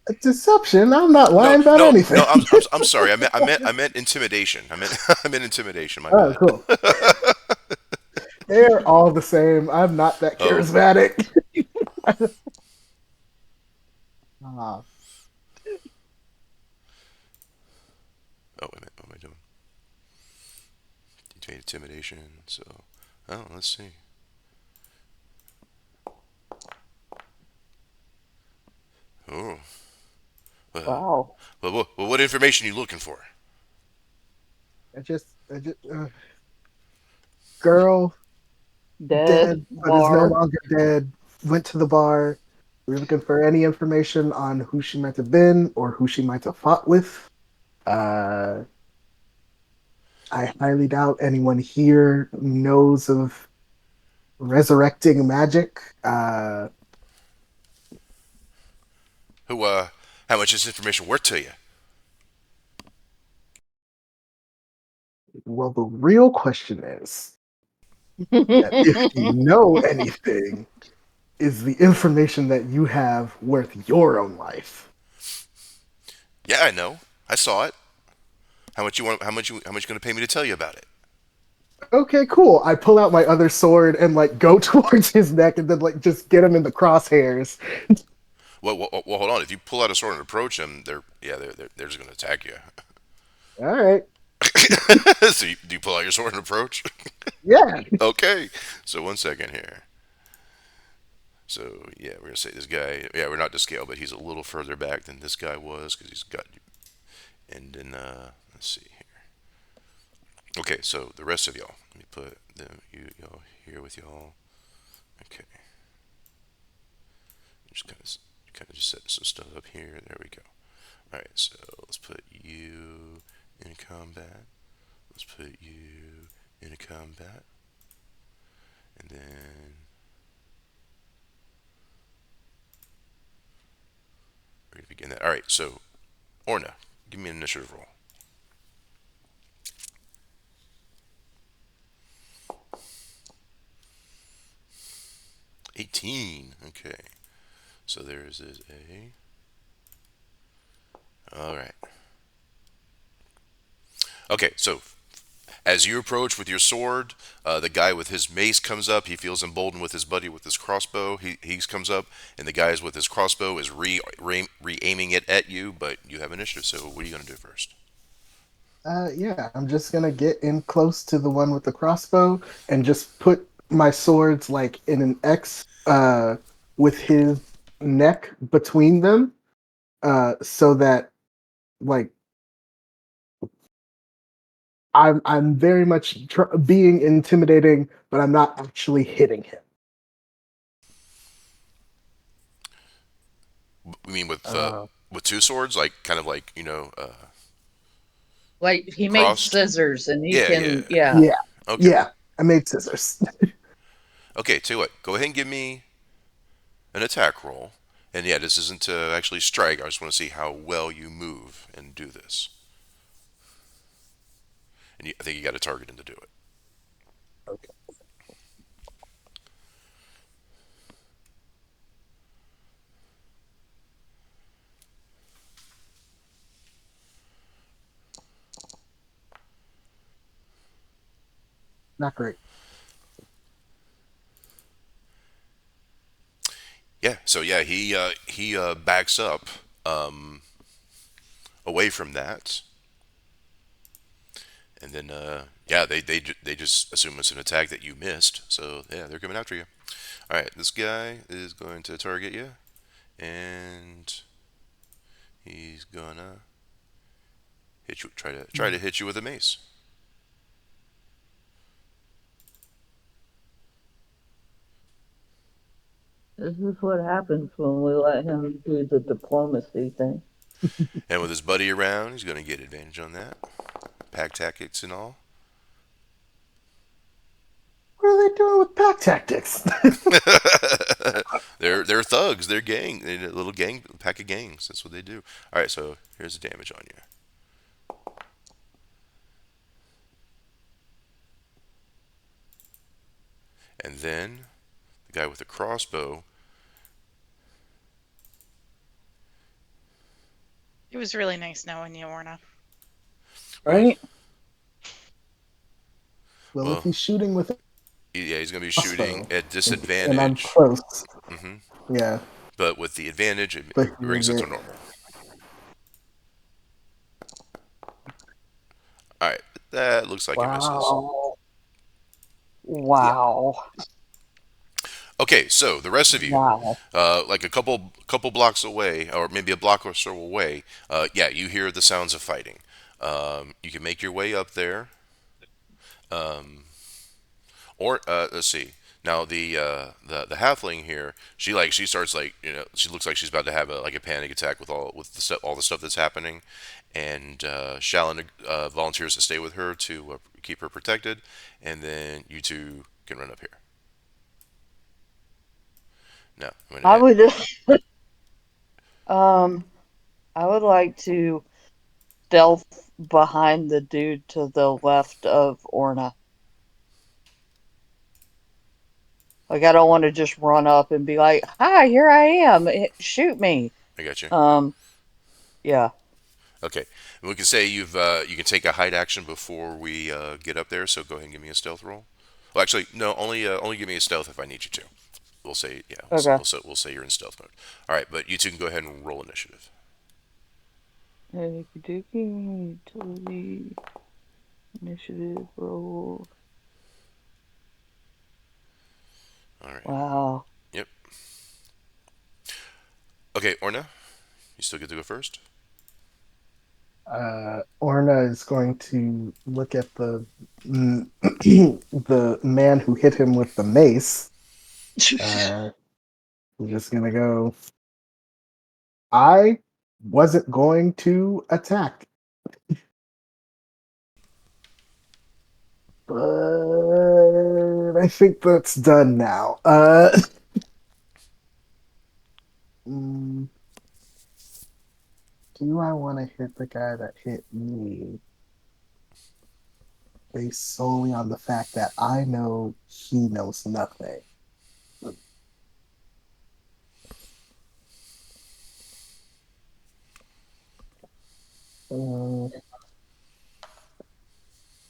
A deception? I'm not No, lying about no, anything. no. I'm sorry. I meant intimidation. I meant intimidation. My Oh, bad. cool. They're all the same. I'm not that Oh, charismatic. Ah, oh, wait a minute. What am I doing? Intimidation. So, oh, let's see. Oh, well, Wow. what information are you looking for? I just, girl Dead dead, but is no bar. longer dead. Went to the bar. We're looking for any information on who she might have been or who she might have fought with. Uh, I highly doubt anyone here knows of resurrecting magic. Who? How much is this information worth to you? Well, the real question is that if you know anything, is the information that you have worth your own life? Yeah, I know. I saw it. How much you want? How much you gonna pay me to tell you about it? Okay, cool. I pull out my other sword and like go towards his neck and then like just get him in the crosshairs. Well, hold on. If you pull out a sword and approach them, they're just gonna attack you. All right. So do you pull out your sword and approach? Yeah. Okay. So 1 second here. So yeah, we're gonna say this guy. Yeah, we're not to scale, but he's a little further back than this guy was because he's got. And then let's see here. Okay, so the rest of y'all. Let me put them y'all here with y'all. Okay, just kind of just setting some stuff up here. There we go. All right, so let's put you in combat. Let's put you in combat, and then we're gonna begin that. All right, so Orna, give me an initiative roll. 18. Okay, so there is a. All right. Okay, so as you approach with your sword, the guy with his mace comes up. He feels emboldened with his buddy with his crossbow. He comes up, and the guy with his crossbow is re aiming it at you. But you have initiative. So what are you gonna do first? Yeah, I'm just gonna get in close to the one with the crossbow and just put my swords like in an X with his neck between them, so that like I'm very much being intimidating, but I'm not actually hitting him. You mean Uh, with two swords, like kind of like Like he made crossed? scissors and he Yeah, yeah. can, yeah. yeah, Okay, yeah. I made scissors. okay. Tell you what, go ahead and give me an attack roll, And yeah, this isn't to actually strike. I just want to see how well you move and do this. And I think you got to target him to do it. Okay. Not great. Yeah. So yeah, he backs up um, away from that, and then yeah, they just assume it's an attack that you missed. So yeah, they're coming after you. All right, this guy is going to target you, and he's gonna hit you. Try to hit you with a mace. This is what happens when we let him do the diplomacy thing. And with his buddy around, he's gonna get advantage on that. Pack tactics and all. What are they doing with pack tactics? They're thugs. They're gang. They're a little gang pack of gangs. That's what they do. All right, so here's the damage on you, and then the guy with the crossbow. It was really nice knowing you, Orna. Well, Right? Well, if well, he's shooting with a yeah, he's gonna be shooting crossbow, at and I'm disadvantage. close, hmm yeah, But with the advantage, but it he will brings it to get. normal. All right, that looks like it misses. Wow. Yeah. Wow. Okay, so the rest of you, Wow. like a couple blocks away, or maybe a block or so away, yeah, you hear the sounds of fighting. You can make your way up there, or let's see. Now the halfling here, she starts like she looks like she's about to have a panic attack with all the stuff that's happening, and Shalyn volunteers to stay with her to keep her protected, and then you two can run up here. Now I'm gonna I add. would um I would like to stealth behind the dude to the left of Orna. Like I don't want to just run up and be like, "Hi, here I am. Shoot me." I got you. Um, yeah. Okay, and we can say you can take a hide action before we get up there. So go ahead and give me a stealth roll. Well, actually, no, only give me a stealth if I need you to. We'll say yeah. Okay. We'll say you're in stealth mode. All right, but you two can go ahead and roll initiative. Okey dokey, utility, initiative, roll. All right. Wow. Yep. Okay, Orna, you still get to go first. Orna is going to look at the the man who hit him with the mace. Uh, we're just gonna go. I wasn't going to attack, but I think that's done now. Mm, do I want to hit the guy that hit me based solely on the fact that I know he knows nothing? Uh,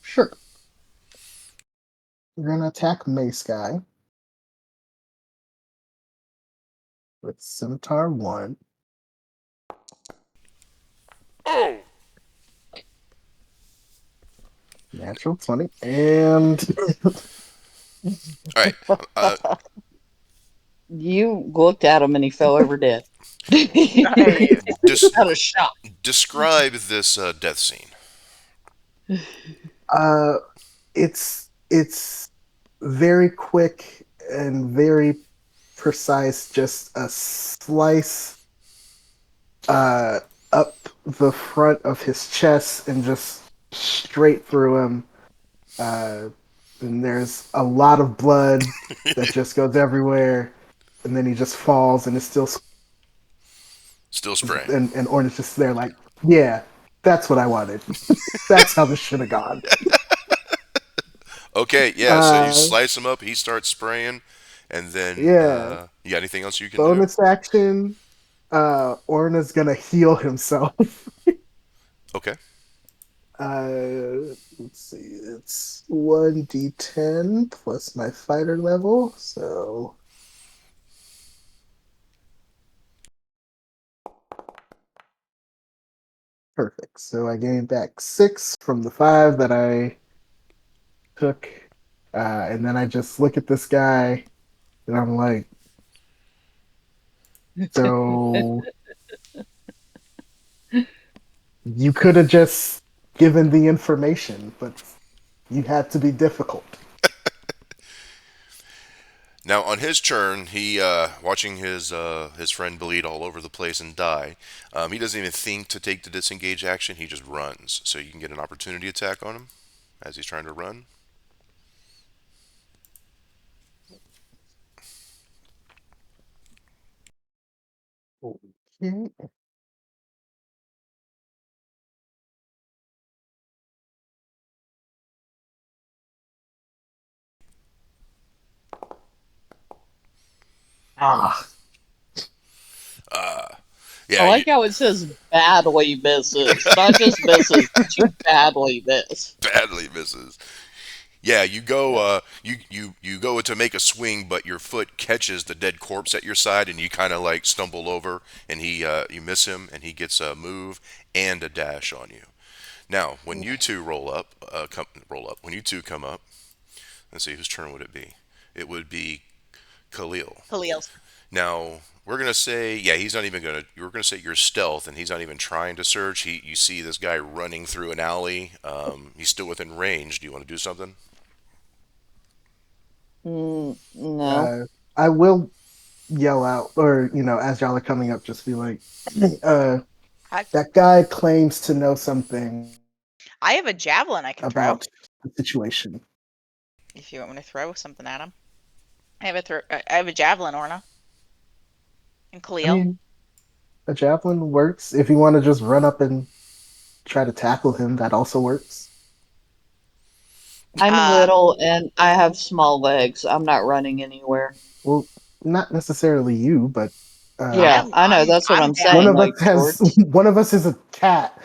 sure. We're gonna attack Mace Guy with Scimitar 1. Oh. Natural 20. And All right. Uh, You looked at him and he fell over dead. Nice. just Out of shock. describe this death scene. uh it's very quick and very precise, just a slice uh up the front of his chest and just straight through him. Uh and there's a lot of blood that just goes everywhere, and then he just falls and is still Still spraying. And Orna's just there like, yeah, that's what I wanted. That's how this should have gone. Okay, yeah. So you Uh, slice him up. He starts spraying, and then yeah. you got anything else you can do? Bonus action. Orna's gonna heal himself. Okay. Let's see. It's 1d10 plus my fighter level. So perfect. So I gained back 6 from the 5 that I took. And then I just look at this guy and I'm like, so you could have just given the information, but you had to be difficult. Now on his turn, he watching his friend bleed all over the place and die. He doesn't even think to take the disengage action. He just runs. So you can get an opportunity attack on him as he's trying to run. Okay. Ah, I Yeah, you like how it says badly misses, not just misses, but you badly miss. badly misses. Yeah, you go you go to make a swing, but your foot catches the dead corpse at your side, and you kind of like stumble over, and he you miss him, and he gets a move and a dash on you. Now, when you two roll up. When you two come up, let's see whose turn would it be. It would be Khalil. Khalil's. Now we're gonna say, yeah, he's not even gonna. We're gonna say you're stealth, and he's not even trying to search. You see this guy running through an alley. He's still within range. Do you want to do something? No. uh, I will yell out, or as y'all are coming up, just be like, uh, I, "That guy claims to know something I have a javelin I can throw about the situation." if you want me to throw something at him. I have a javelin, Orna, and I Khalil. mean, a javelin works. If you want to just run up and try to tackle him, that also works. I'm Um, little and I have small legs. I'm not running anywhere. Well, not necessarily you, but Yeah, I know. That's what I'm I'm down. one saying. of us Like, has George. one of us is a cat.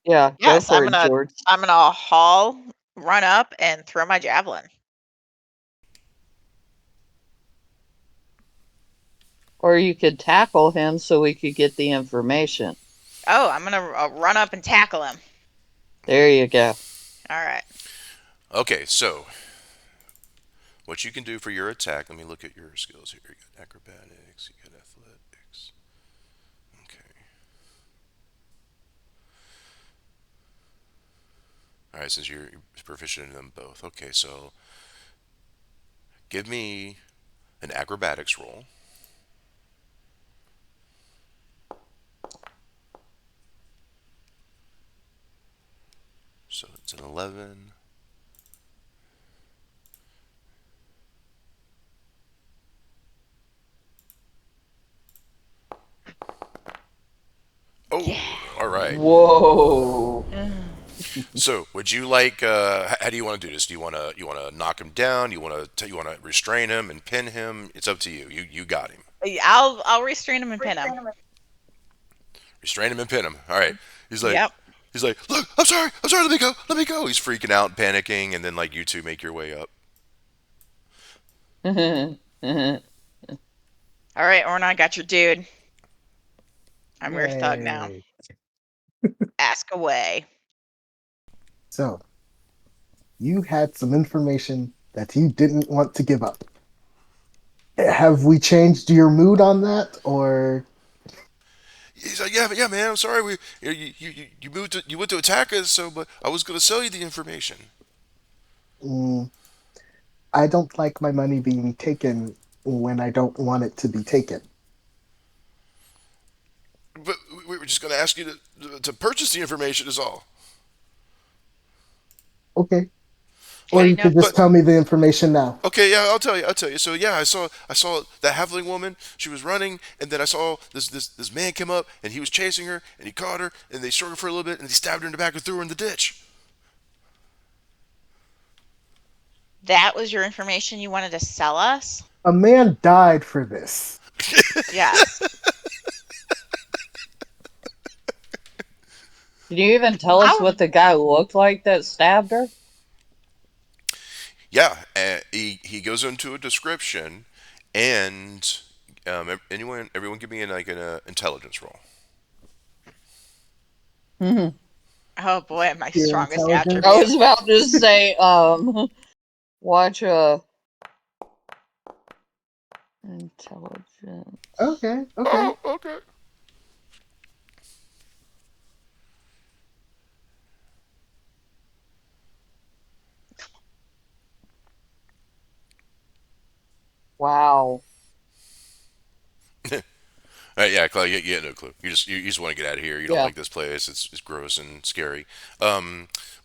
Yeah, go Yes, for it, George. I'm gonna run up and throw my javelin. Or you could tackle him so we could get the information. Oh, I'm gonna run up and tackle him. There you go. All right. Okay, so what you can do for your attack, let me look at your skills here. You got acrobatics, you got athletics. Okay. All right, since you're proficient in them both. Okay, so give me an acrobatics roll. So it's an 11. Oh, Yeah. all right. Whoa. So, would you like? How do you want to do this? Do you want to knock him down? You want to restrain him and pin him? It's up to you. You got him. I'll restrain him and pin him. Restrain him and pin him. All right. He's like, Yep. he's like, look, I'm sorry, I'm sorry. Let me go, let me go. He's freaking out, panicking, and then like you two make your way up. All right, Orna, I got your dude. I'm your thug now. Yay! Ask away. So you had some information that you didn't want to give up. Have we changed your mood on that, or He's like, yeah, yeah, man. I'm sorry. You moved to, you went to attack us, so but I was gonna sell you the information. mm, I don't like my money being taken when I don't want it to be taken? But we were just gonna ask you to purchase the information. Is all. Okay, Or I you know. could just But tell me the information now. okay, yeah, I'll tell you. I'll tell you. So yeah, I saw that halfling woman. She was running, and then I saw this man come up, and he was chasing her, and he caught her, and they struggled for a little bit, and he stabbed her in the back and threw her in the ditch. That was your information you wanted to sell us? A man died for this. Yes. Can you even tell us How? what the guy looked like that stabbed her? Yeah, he goes into a description, and everyone give me an intelligence roll. Hmm. Oh boy, my Your strongest I intelligence. attribute. was about to say, watch intelligence. Okay, okay. Oh, okay. Wow. Yeah, Clay, you had no clue. You just want to get out of here. You don't Yeah. like this place. It's gross and scary.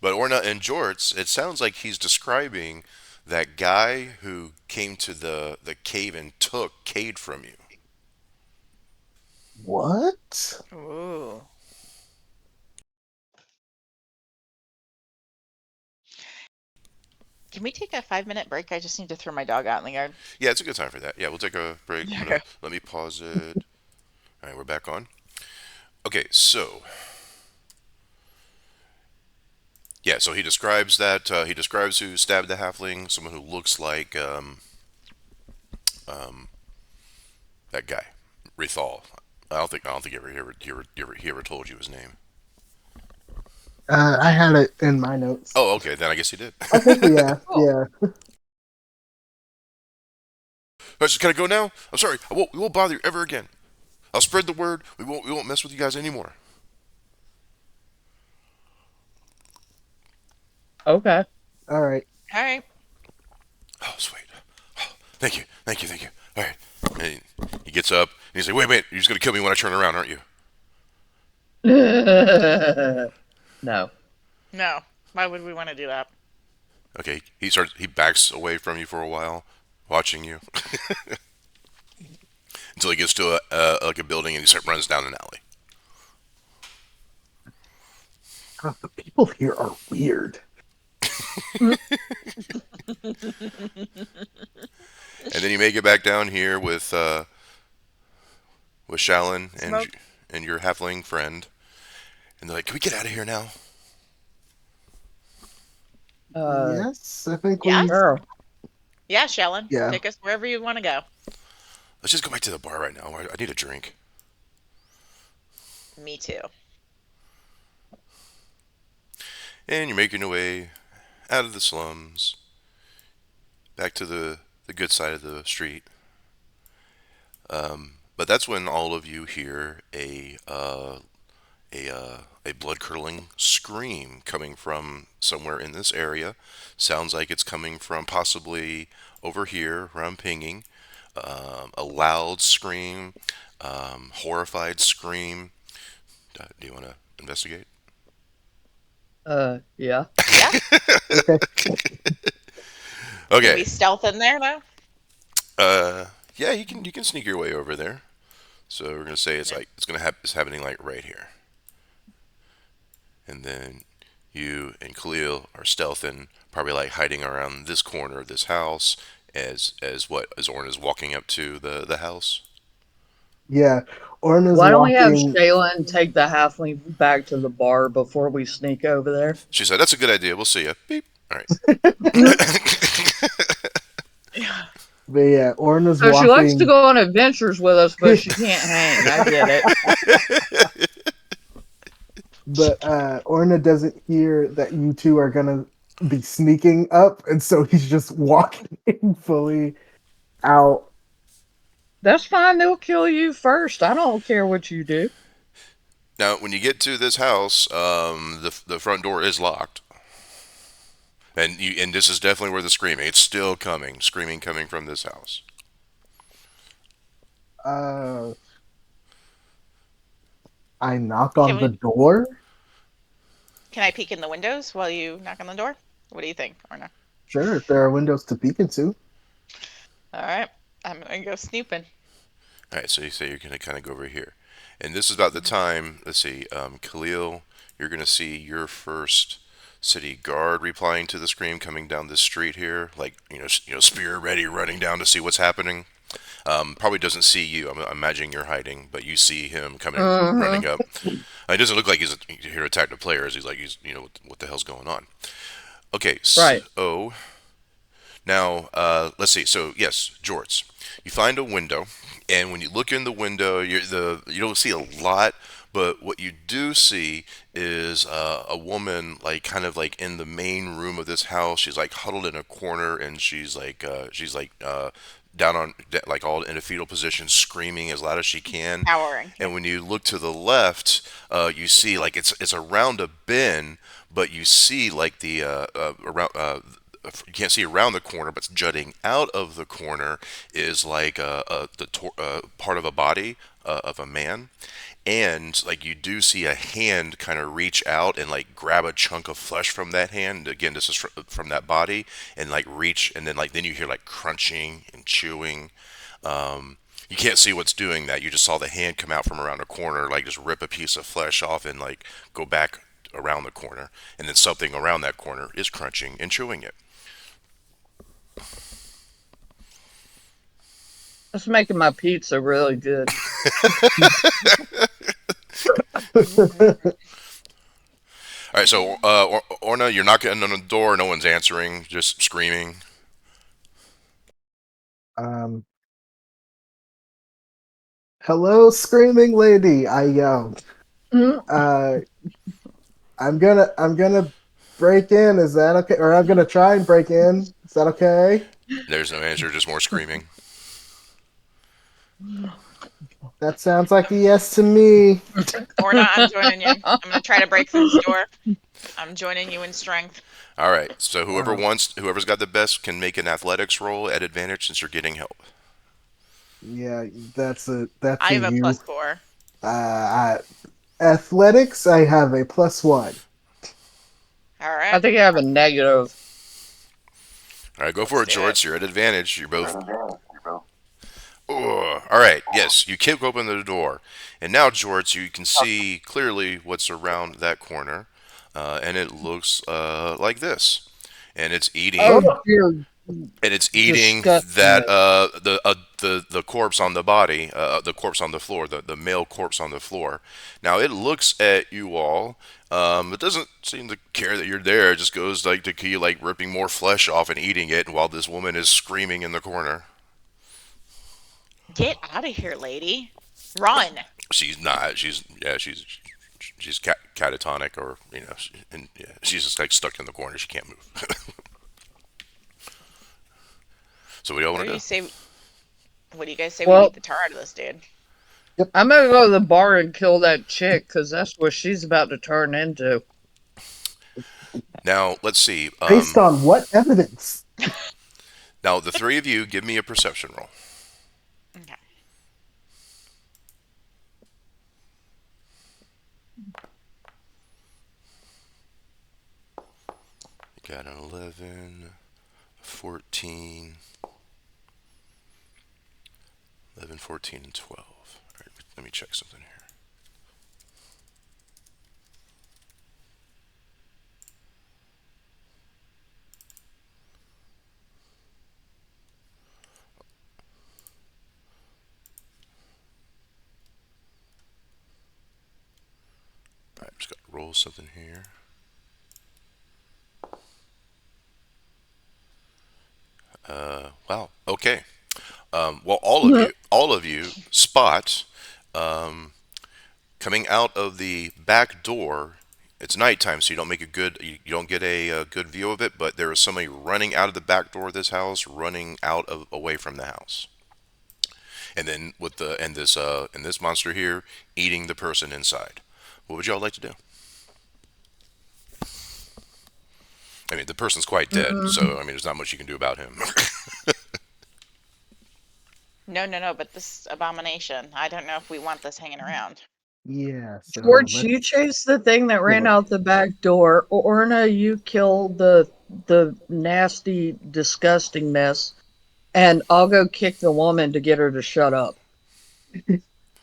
But Orna and Jorts, it sounds like he's describing that guy who came to the cave and took Cade from you. What? Ooh. Can we take a 5-minute break? I just need to throw my dog out in the yard. Yeah, it's a good time for that. Yeah, we'll take a break. I'm Okay. gonna let me pause it. All right, we're back on. Okay, so yeah, so he describes who stabbed the halfling, someone who looks like um, that guy, Rethal. I don't think he ever told you his name. I had it in my notes. Oh, okay, then I guess he did. I think yeah, Oh, yeah. Let's just kind of go now. I'm sorry. We won't bother you ever again. I'll spread the word. We won't mess with you guys anymore. okay. All right. All right. Oh, sweet. Oh, thank you. All right. And he gets up and he's like, wait, you're just gonna kill me when I turn around, aren't you? No. No. Why would we want to do that? Okay. He backs away from you for a while, watching you until he gets to like a building and runs down an alley. God, the people here are weird. And then you make it back down here with Shalyn Smoke. and your halfling friend, and they're like, "Can we get out of here now?" Uh, Yes, I think we. Yes. sure. Yeah, Shellen. Yeah. Take us wherever you want to go. Let's just go back to the bar right now. I need a drink. Me too. And you're making your way out of the slums, back to the good side of the street. But that's when all of you hear a blood curdling scream coming from somewhere in this area. Sounds like it's coming from possibly over here where I'm pinging. A loud scream, horrified scream. Do you want to investigate? Yeah. Yeah. Okay. Can we Okay. stealth in there though? Uh, yeah, you can sneak your way over there. So we're gonna say Yeah. it's happening like right here, and then you and Khalil are stealthing, probably like hiding around this corner of this house as Orn is walking up to the house. Yeah. Orna's Why don't we have walking. Shaylin take the halfling back to the bar before we sneak over there? She said, "That's a good idea. We'll see you." Beep. All right. Yeah. But yeah, Orna's So she likes to walking. go on adventures with us, but she can't hang. I get it. But Orna doesn't hear that you two are gonna be sneaking up, and so he's just walking fully out. That's fine. They'll kill you first. I don't care what you do. Now, when you get to this house, the front door is locked, and this is definitely where the screaming. It's still coming, screaming coming from this house. Uh, I knock Can on the we? door. Can I peek in the windows while you knock on the door? What do you think, Orna? Sure, if there are windows to peek into. All right, I'm gonna go snooping. All right, so you say you're going to kind of go over here. And this is about the time, let's see, Khalil, you're going to see your first city guard replying to the scream coming down this street here, like, spear ready, running down to see what's happening. Probably doesn't see you. I'm imagining you're hiding, but you see him coming, running Mm-hmm. up. It doesn't look like he's here to attack the players. He's like, what the hell's going on? Okay, Right. so now, let's see. So yes, jorts. You find a window, and when you look in the window, you don't see a lot, but what you do see is a woman, like kind of like in the main room of this house. She's like huddled in a corner, and she's like down on like all in a fetal position, screaming as loud as she can. Cowering. And when you look to the left, you see like it's around a bend, but you see like the around you can't see around the corner, but jutting out of the corner is like part of a body of a man, and like you do see a hand kind of reach out and like grab a chunk of flesh from that hand. Again, this is from that body, and like reach, and then you hear like crunching and chewing. You can't see what's doing that. You just saw the hand come out from around a corner, like just rip a piece of flesh off and like go back around the corner, and then something around that corner is crunching and chewing it. That's making my pizza really good. All right, so Orna, you're knocking on the door. No one's answering. Just screaming. um, Hello, screaming lady. I yelled. Mm. Uh, I'm gonna break in. Is that okay? Or I'm gonna try and break in. Is that okay? There's no answer. Just more screaming. That sounds like a yes to me. Or not, I'm joining you. I'm gonna try to break through this door. I'm joining you in strength. All right. So Um, whoever's got the best can make an athletics roll at advantage since you're getting help. yeah, that's I a have a you. +4. Uh, Athletics, I have a +1. All I right, think I have a negative. All right, go for let's it, do it. George. You're at advantage. You're both. All right. Yes, you kick open the door, and now, George, you can see clearly what's around that corner, and it looks like this. And it's Oh eating Oh, dear, and it's eating that disgustingness. the corpse on the body, the corpse on the floor, the male corpse on the floor. Now it looks at you all. It doesn't seem to care that you're there. It just goes like to keep like ripping more flesh off and eating it, while this woman is screaming in the corner. Get out of here, lady. Run. She's not. She's catatonic, or and yeah, she's just like stuck in the corner. She can't move. So what do y'all What want do to you do? say? What do you guys say we beat Well, the tar out of this dude? I'm gonna go to the bar and kill that chick because that's what she's about to turn into. Now let's see. based on what evidence? Now the three of you give me a perception roll. Okay. Got an 11, 14, 11, 14, and 12. All right, let me check something here. All right, I'm just going to roll something here. Wow. Okay. Well, all of you spot coming out of the back door. It's nighttime, so you don't get a good view of it. But there is somebody running out of the back door of this house, running out of away from the house, and then and this monster here eating the person inside. What would y'all like to do? I mean, the person's quite dead, so I mean, there's not much you can do about him. No, no, no. But this abomination. I don't know if we want this hanging around. Yeah, so George, you let's chase the thing that ran yeah. out the back door. Orna, you kill the the nasty, disgusting mess, and I'll go kick the woman to get her to shut up.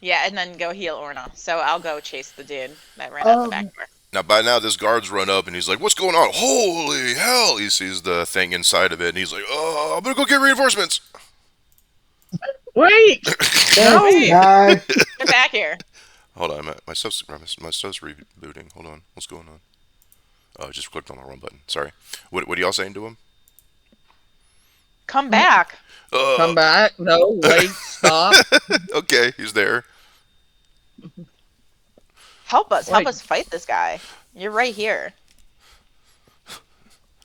Yeah, and then go heal Orna. So I'll go chase the dude that ran out the back Um, door. Now, by now, this guard's run up and he's like, "What's going on? Holy hell!" He sees the thing inside of it and he's like, "Oh, I'm gonna go get reinforcements." Wait! thanks, No! Wait, guy. get back here. Hold on, my stuff's rebooting. Hold on, what's going on? Oh, I just clicked on the wrong button. Sorry. What are y'all saying to him? Come back. Uh, Come back. No, wait, stop. okay, he's there. Help us. Help Wait, us fight this guy. You're right here.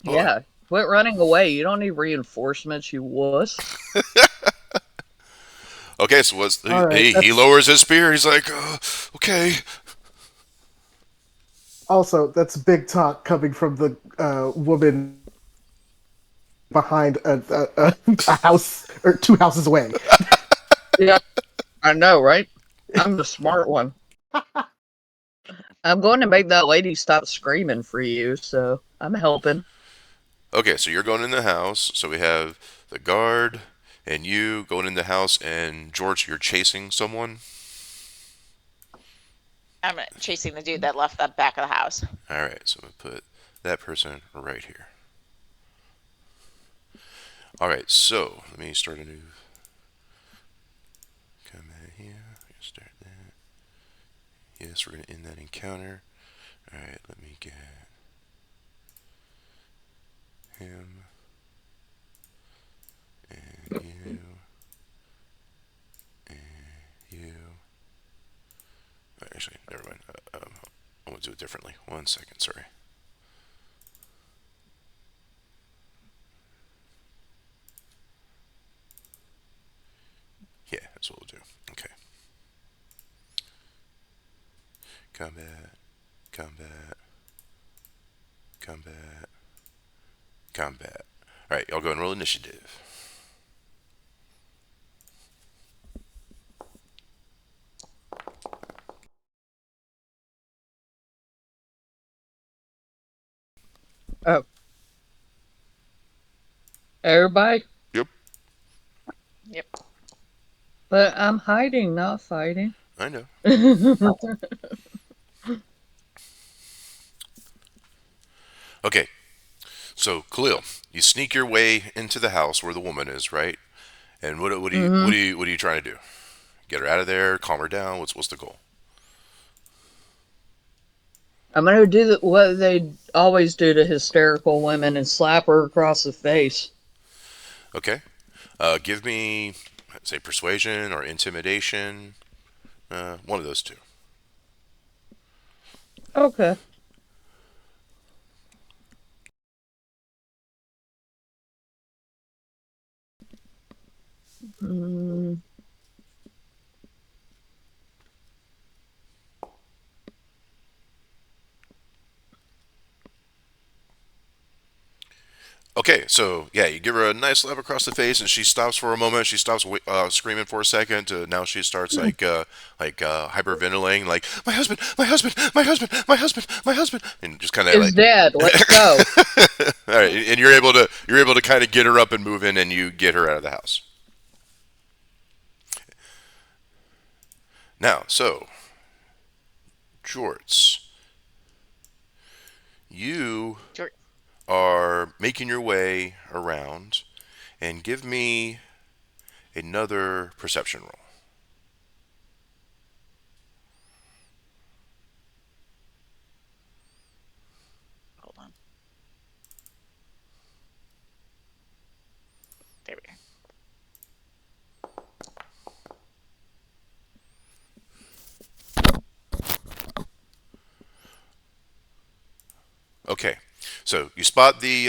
Hold on. yeah. Quit running away. You don't need reinforcements, you wuss. Okay, so what's All right. he That's lowers his spear. He's like, okay. also that's big talk coming from the woman behind a house or two houses away. Yeah, I know, right? I'm the smart one. I'm going to make that lady stop screaming for you, so I'm helping. Okay, so you're going in the house. So we have the guard and you going in the house, and George, you're chasing someone. I'm chasing the dude that left the back of the house. All right, so I'm gonna put that person right here. All right, so let me start a new. Come in here. Start that. Yes, we're gonna end that encounter. All right, let me get him and you. Actually, never mind. I want to do it differently. 1 second, sorry. Yeah, that's what we'll do. Okay. Combat, combat, combat, combat. All right, y'all go and roll initiative. Oh, everybody? Yep, Yep. But I'm hiding, not fighting. I know. Okay, so Khalil, you sneak your way into the house where the woman is, right? And hmm what are you trying to do? Get her out of there, calm her down. What's the goal? I'm gonna do what they always do to hysterical women and slap her across the face. Okay, give me say persuasion or intimidation. One of those two. Okay. Mm, Okay, so yeah, you give her a nice slap across the face, and she stops for a moment. She stops screaming for a second. Now she starts hyperventilating, like my husband, my husband, my husband, my husband, my husband, and just kind of is like. dead. Let's go. All right, and you're able to kind of get her up and move in, and you get her out of the house. Now, so Jorts, you George, are making your way around, and give me another perception roll. hold on. There we Okay, so you spot the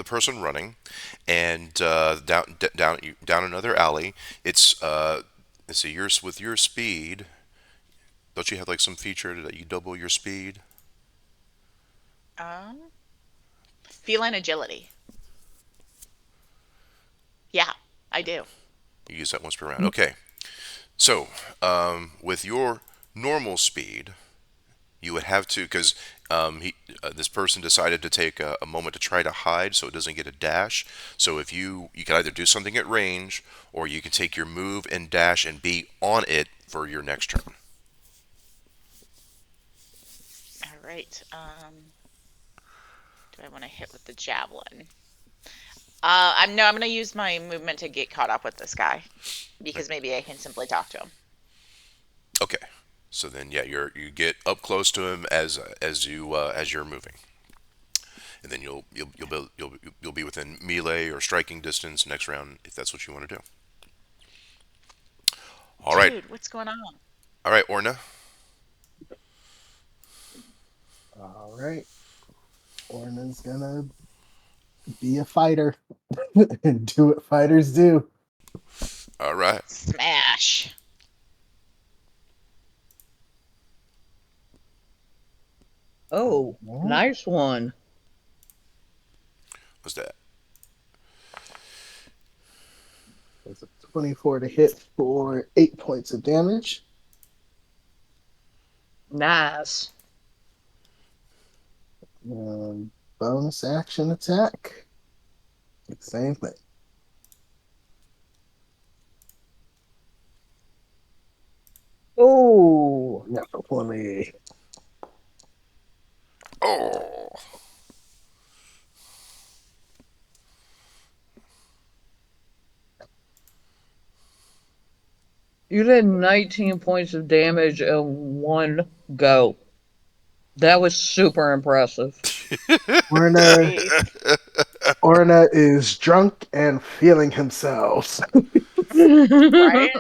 person running, and down another alley. It's let's see, yours with your speed. Don't you have like some feature that you double your speed? go. Feline agility. Yeah, I do. You use that once per round. Okay, so with your normal speed, You would have to, because this person decided to take a moment to try to hide so it doesn't get a dash. So if you can either do something at range, or you can take your move and dash and be on it for your next turn. All right. Do I want to hit with the javelin? I'm no. I'm going to use my movement to get caught up with this guy because maybe I can simply talk to him. Okay. So then, yeah, you get up close to him as you're moving, and then you'll be within melee or striking distance next round if that's what you want to do. All right, Dude, what's going on? all right, Orna. All right. Orna's gonna be a fighter and do what fighters do. All right. Smash. Oh, Well, nice one. What's that? there's a 24 to hit for 8 points of damage. Nice. Bonus action attack. Same thing. Oh, Natural 20. Oh, you did 19 points of damage in one go. That was super impressive. Orna, Nice. Orna is drunk and feeling himself. Right?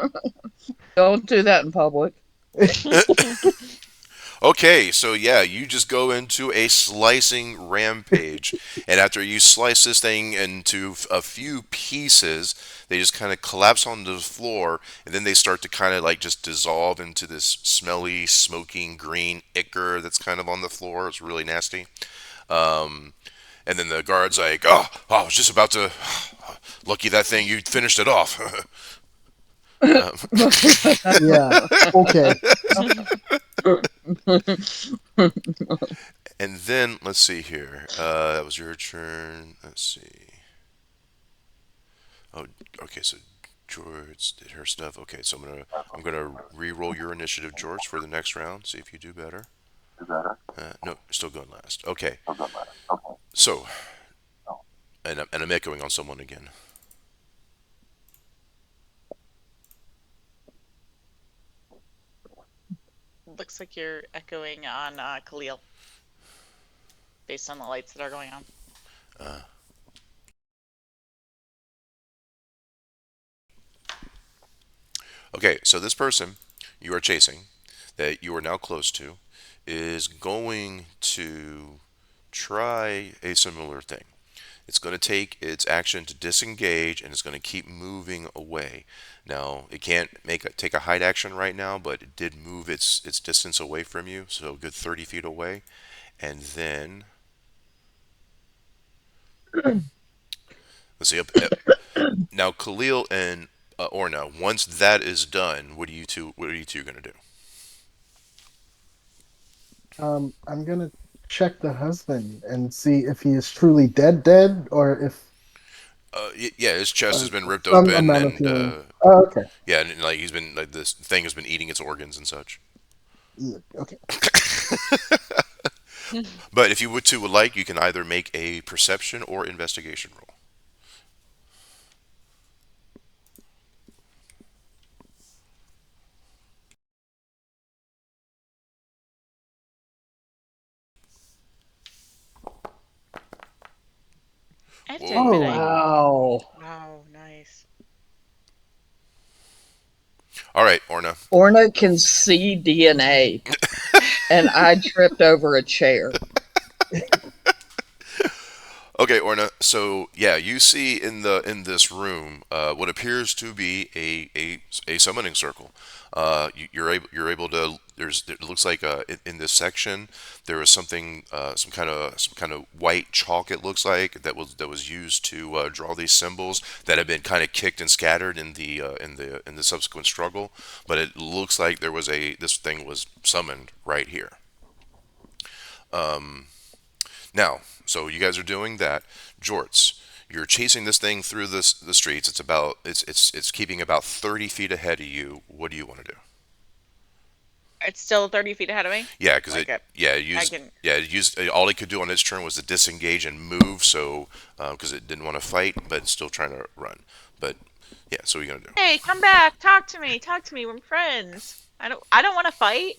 Don't do that in public. okay, so yeah, you just go into a slicing rampage, and after you slice this thing into a few pieces, they just kind of collapse onto the floor, and then they start to kind of like just dissolve into this smelly, smoking green ichor that's kind of on the floor. It's really nasty. Um, and then the guard's like, oh, I was just about to. Lucky that thing, you finished it off. um, Yeah. Okay. and then let's see here. That was your turn. Let's see. Oh, okay. So George did her stuff. Okay, so I'm gonna re-roll your initiative, George, for the next round. See if you do better. No, you're still going last. Okay. So, and I'm echoing on someone again. Looks like you're echoing on Khalil based on the lights that are going on. Uh, okay, so this person you are chasing, that you are now close to, is going to try a similar thing. It's going to take its action to disengage, and it's going to keep moving away. Now, it can't take a hide action right now, but it did move its distance away from you, so a good 30 feet away. And then, let's see, now Khalil and Orna, once that is done, what are you two going to do? I'm gonna check the husband and see if he is truly dead, or if Yeah, his chest has been ripped some open, amount of and healing. Oh, okay. yeah, and like he's been like this thing has been eating its organs and such. Okay. But if you would like, you can either make a perception or investigation roll. I have to admit, Whoa! Wow. wow, nice. All right, Orna. Orna can see DNA, and I tripped over a chair. Okay, Orna. So yeah, you see in this room what appears to be a summoning circle. You're able to. It looks like in this section there is something some kind of white chalk, it looks like, that was used to draw these symbols that have been kind of kicked and scattered in the subsequent struggle. But it looks like this thing was summoned right here. Now, so you guys are doing that. Jorts, you're chasing this thing through the streets. It's keeping about 30 feet ahead of you. What do you want to do? It's still 30 feet ahead of me. Yeah, because Like it, it I used can. yeah it used all it could do on its turn was to disengage and move. So because it didn't want to fight, but it's still trying to run. But yeah, so what are you gonna do? Hey, come back! Talk to me! Talk to me! We're friends. I don't want to fight.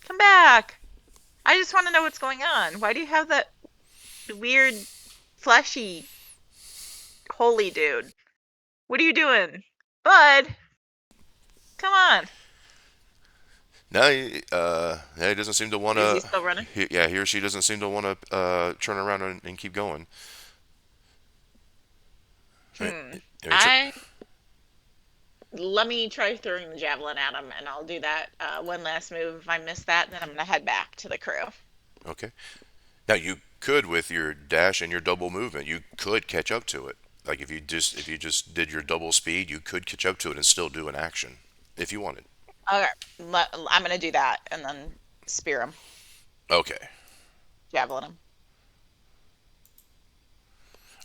Come back! I just want to know what's going on. Why do you have that weird, fleshy, holy dude? What are you doing, Bud? Come on! Now, yeah, he doesn't seem to want Is he to. still running? Yeah, he or she doesn't seem to want to turn around and keep going. Right? Hmm. I mean, I Let me try throwing the javelin at him, and I'll do that one last move. If I miss that, then I'm gonna head back to the crew. okay. Now you could, with your dash and your double movement, you could catch up to it. Like if you just did your double speed, you could catch up to it and still do an action if you wanted. Okay, I'm gonna do that, and then spear him, Okay. javelin him.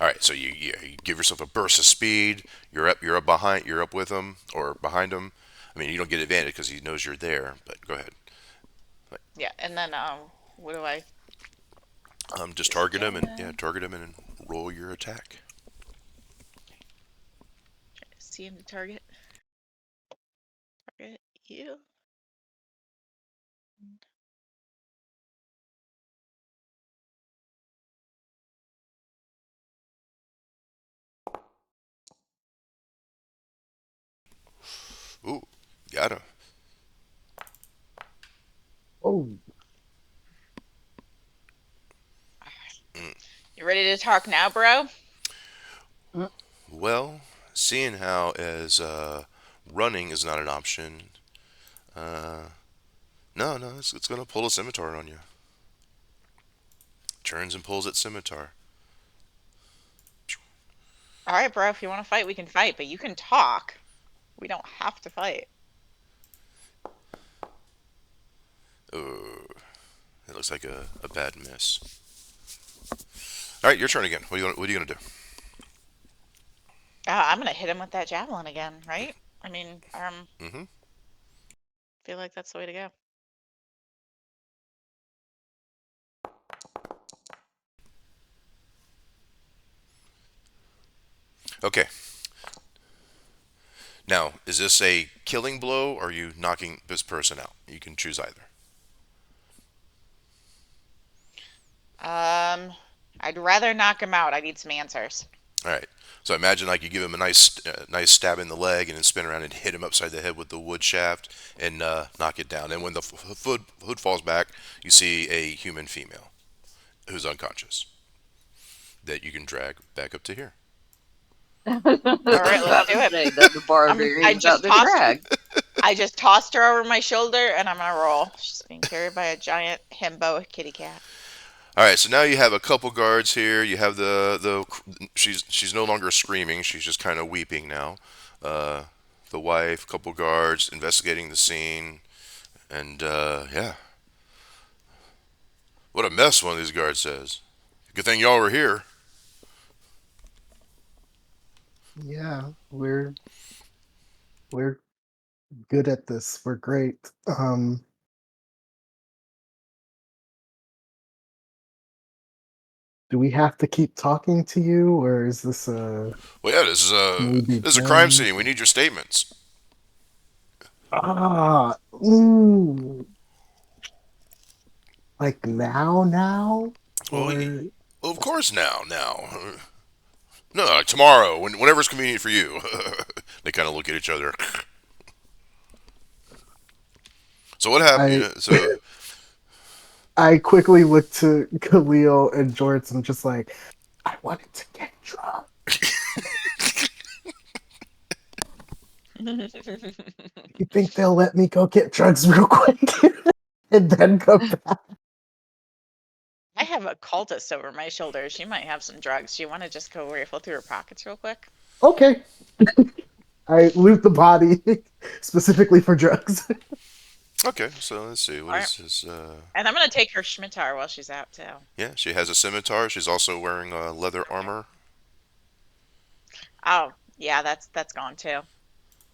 All right. So you give yourself a burst of speed. You're up behind. You're up with him or behind him. I mean, you don't get advantage because he knows you're there. But go ahead. Yeah, and then what do I? Just Use the target him and javelin. target him and roll your attack. Try to see him to target. Target you. Ooh, got him. Oh, Mm. You ready to talk now, bro? Mm. Well, seeing how as running is not an option, no, no, it's gonna pull a scimitar on you. Turns and pulls its scimitar. All right, bro. If you want to fight, we can fight, but you can talk. We don't have to fight. Uh, it looks like a bad miss. All right, your turn again. What are you gonna do? I'm gonna hit him with that javelin again, right? I mean, Mm-hmm. feel like that's the way to go. Okay. Now, is this a killing blow or are you knocking this person out? You can choose either. Um, I'd rather knock him out. I need some answers. All right. So imagine like you give him a nice stab in the leg and then spin around and hit him upside the head with the wood shaft and knock it down. And when the hood falls back, you see a human female who's unconscious that you can drag back up to here. I All right, was let's about do to it. say that the I barbarian's out just to tossed her. drag. I just tossed her over my shoulder, and I'm gonna roll. She's being carried by a giant himbo kitty cat. All right, so now you have a couple guards here. You have the she's no longer screaming. She's just kind of weeping now. Uh, the wife, couple guards investigating the scene, and yeah, what a mess. One of these guards says. Good thing y'all were here. yeah, we're good at this. We're great. Do we have to keep talking to you, or is this a Well, yeah, this is can a we be this is a crime friends? scene. We need your statements. Ah, ooh, like now, Well, or of course now. No, like tomorrow, whenever's convenient for you. They kind of look at each other. So what happened? I So I quickly looked to Khalil and George and just like, I wanted to get drunk. You think they'll let me go get drugs real quick and then come back? I have a cultist over my shoulder. She might have some drugs. Do you want to just go rifle through her pockets real quick? Okay. I loot the body specifically for drugs. Okay, so let's see. What All right. is this? And I'm gonna take her scimitar while she's out too. Yeah, she has a scimitar. She's also wearing leather Okay. armor. Oh, yeah, that's gone too.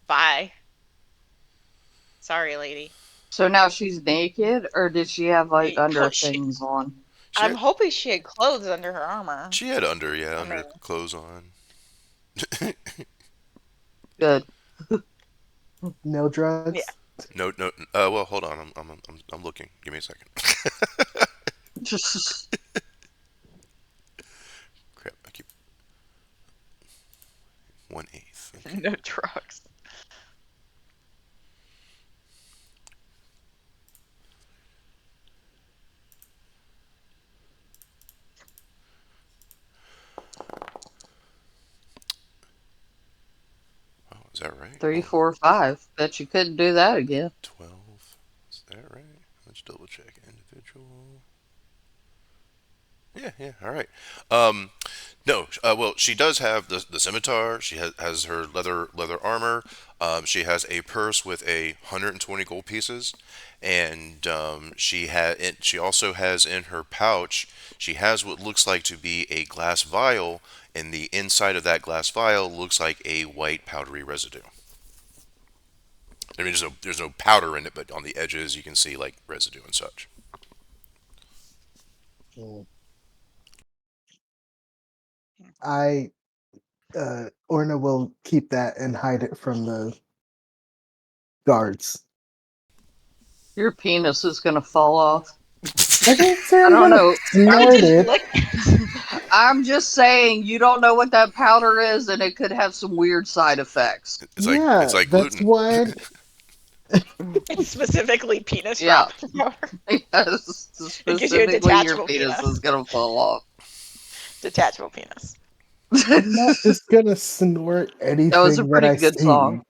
Bye. Sorry, lady. So now she's naked, or did she have like under She, things on? She I'm had, hoping she had clothes under her armor. she had under, yeah, I mean, under clothes on. Good. No yeah. drugs. No, no. Well, hold on. I'm looking. Give me a second. Crap. I keep 1/8. Okay. No drugs. Oh, is that right? Three, Oh, four, five. Bet you couldn't do that again. 12. Is that right? Let's double check. Individual. Yeah, yeah. All right. Um, No, well, she does have the scimitar. She has her leather armor. She has a purse with 120 gold pieces, and she also has in her pouch. She has what looks like to be a glass vial, and the inside of that glass vial looks like a white powdery residue. I mean, there's no powder in it, but on the edges you can see like residue and such. Mm. I Orna will keep that and hide it from the guards. Your penis is gonna fall off. I didn't say I I'm don't gonna know. You snort just it. lick. I'm just saying you don't know what that powder is, and it could have some weird side effects. It's Yeah, like that's gluten. why. It's specifically penis Yeah, drop powder. yes, It gives you a specifically your detachable penis is penis. gonna fall off. Detachable penis. I'm not just gonna snort That was a anything that pretty I good song. see.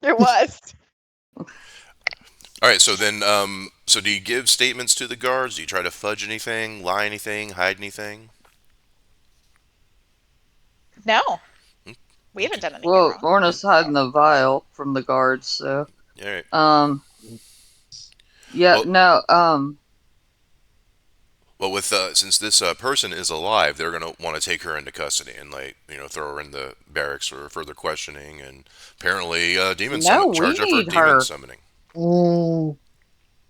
It was. All right, so then, so do you give statements to the guards? Do you try to fudge anything, lie anything, hide anything? No, Mm, we haven't okay, done anything Well, wrong. Orna's hiding the vial from the guards, so all right. um, yeah, Well, no, well, with since this person is alive, they're gonna want to take her into custody and like throw her in the barracks for further questioning and apparently demon no, summon we charge her for need demon her. summoning. Mm,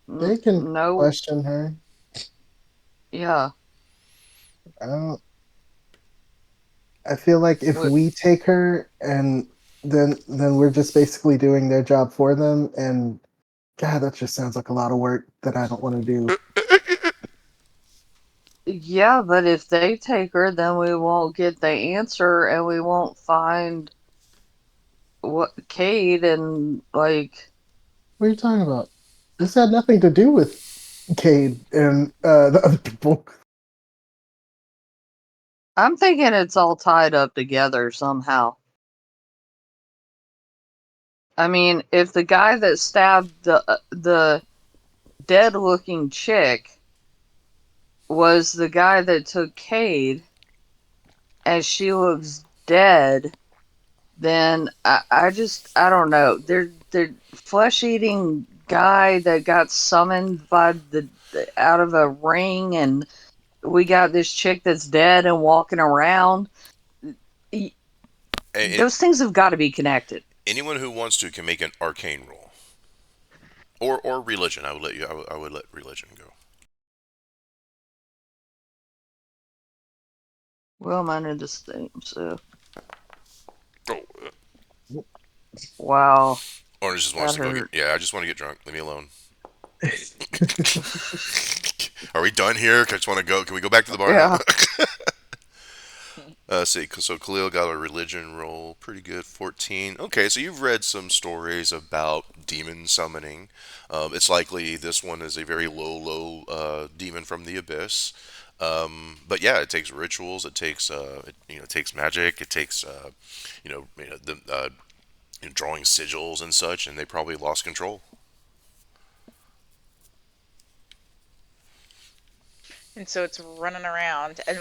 they can No, question her. yeah, I don't. I feel like if we, we take her and then we're just basically doing their job for them, and God, that just sounds like a lot of work that I don't want to do. yeah, but if they take her, then we won't get the answer, and we won't find what Cade and like. What are you talking about? This had nothing to do with Cade and the other people. I'm thinking it's all tied up together somehow. I mean, if the guy that stabbed the dead-looking chick was the guy that took Cade, and she looks dead, then I don't know. They're flesh-eating guy that got summoned by the out of a ring, and we got this chick that's dead and walking around. A- Those things have got to be connected. Anyone who wants to can make an arcane roll or religion. I would let you. I would let religion go. Well, mine are the same, so Oh, wow, Orange just wants that to go get. hurt. Yeah, I just want to get drunk. Leave me alone. Are we done here? I just want to go. Can we go back to the bar now? Yeah. See, so Khalil got a religion roll, pretty good, 14. Okay, so you've read some stories about demon summoning. It's likely this one is a very low demon from the abyss. But yeah, it takes rituals. It takes it takes magic. It takes the drawing sigils and such, and they probably lost control. And so it's running around, and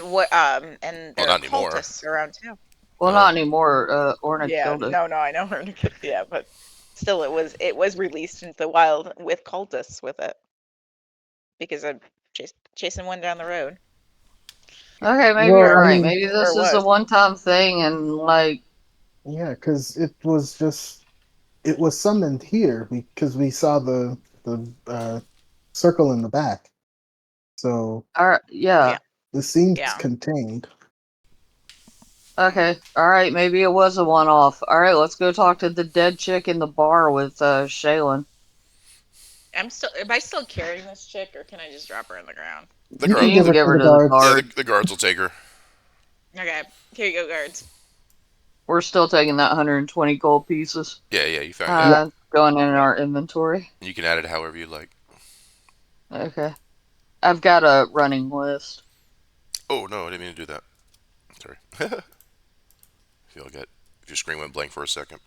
and Well, there are not anymore. cultists around too. Well, Oh, not anymore. Orna Yeah, killed it. no, I know her. Yeah, but Still, it was released into the wild with cultists with it because of chasing one down the road. Okay, maybe Well, you're I right. mean, Maybe Or this is a was. one-time thing, and like, yeah, because it was summoned here because we saw the circle in the back. So all right, Yeah, yeah, it seems yeah. contained. okay, all right. Maybe it was a one-off. All right, let's go talk to the dead chick in the bar with Shaylin. Am I still carrying this chick, or can I just drop her on the ground? The You guard, can You give can the, her give to her the to the guards. yeah, guard. the guards will take her. Okay, here you go, guards. We're still taking that 120 gold pieces. Yeah, yeah, you found it. Yeah. Going in Okay. our inventory. You can add it however you like. Okay. I've got a running list. Oh no, I didn't mean to do that. Sorry. if you'll get if your screen went blank for a second.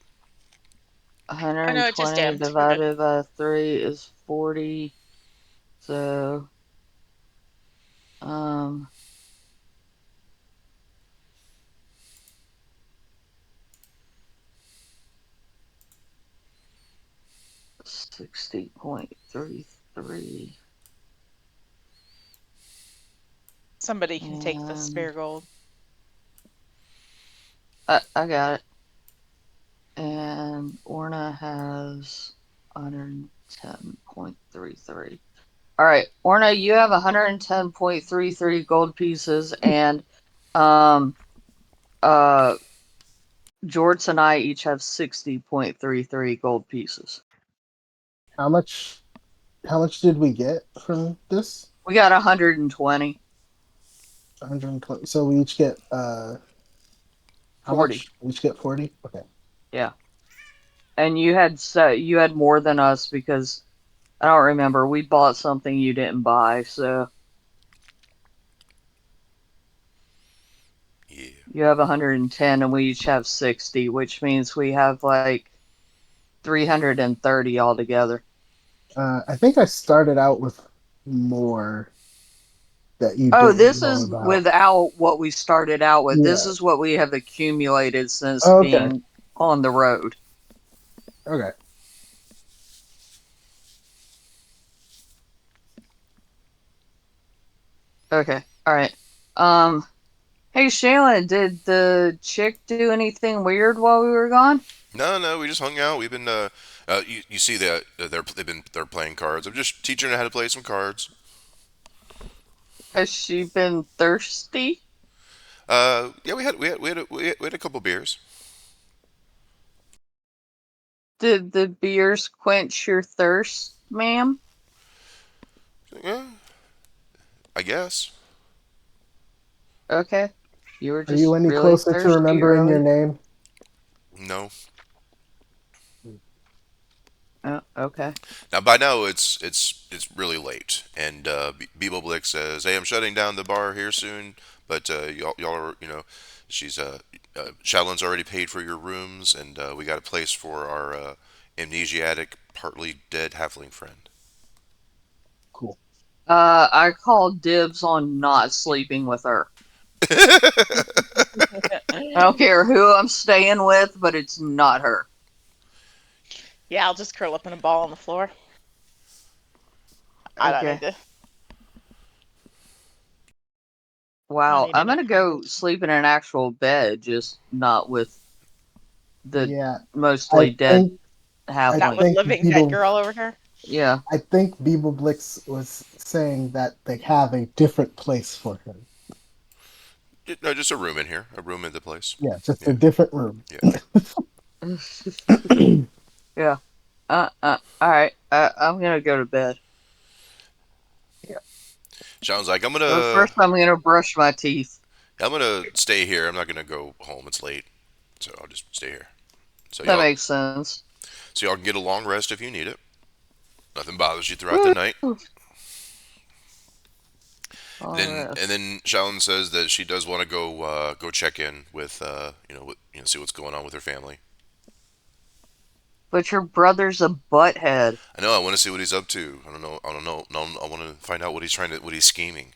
Oh no, it just 120 dimmed. We're good. divided by 3 is 40. So, um, 60.33. Somebody can take the And spare gold. I got it. And Orna has 110.33. All right, Orna, you have 110.33 gold pieces, and um, uh, Jorts and I each have 60.33 gold pieces. How much? How much did we get from this? We got 120, 120. So we each get how 40. much? We each get 40. Okay. Yeah, and you had more than us because I don't remember. We bought something you didn't buy, so Yeah. you have 110, and we each have 60, which means we have like 330 altogether. I think I started out with more that you Oh, didn't this know is about. without what we started out with. This Yeah. is what we have accumulated since Okay. being on the road. Okay. Okay, all right. Um, hey Shayla, did the chick do anything weird while we were gone? No, no, we just hung out. We've been you see that they're playing cards. I'm just teaching her how to play some cards. Has she been thirsty? Yeah, we had a couple beers. Did the beers quench your thirst, ma'am? Yeah, I guess. Okay. You were Are you just any really closer to thirsty remembering your early? name? No. Oh, okay. Now by now it's really late, and Bebo Blick says, "Hey, I'm shutting down the bar here soon, but y'all are she's Shadowland's already paid for your rooms, and we got a place for our amnesiac, partly dead halfling friend." Cool. I called dibs on not sleeping with her. I don't care who I'm staying with, but it's not her. Yeah, I'll just curl up in a ball on the floor. I don't need Okay. to. I don't Wow. need I'm any gonna go company. sleep in an actual bed, just not with the Yeah. I mostly dead think I Not halfling. with think living dead girl over here. Yeah. Beeble Blix was saying that they have a different place for her. No, just a room in here, a room in the place. Yeah, just a Yeah, different room. yeah. Yeah. All right. I'm gonna go to bed. Yeah. Sounds like But first, I'm gonna brush my teeth. I'm gonna stay here. I'm not gonna go home. It's late, so I'll just stay here. So That y'all makes sense. so y'all can get a long rest if you need it. Nothing bothers you throughout the Woo! night. All And rest. then Shaolin says that she does want to go check in with see what's going on with her family. But your brother's a butthead. I know I want to see what he's up to. I don't know. I don't know. No, I want to find out what he's scheming.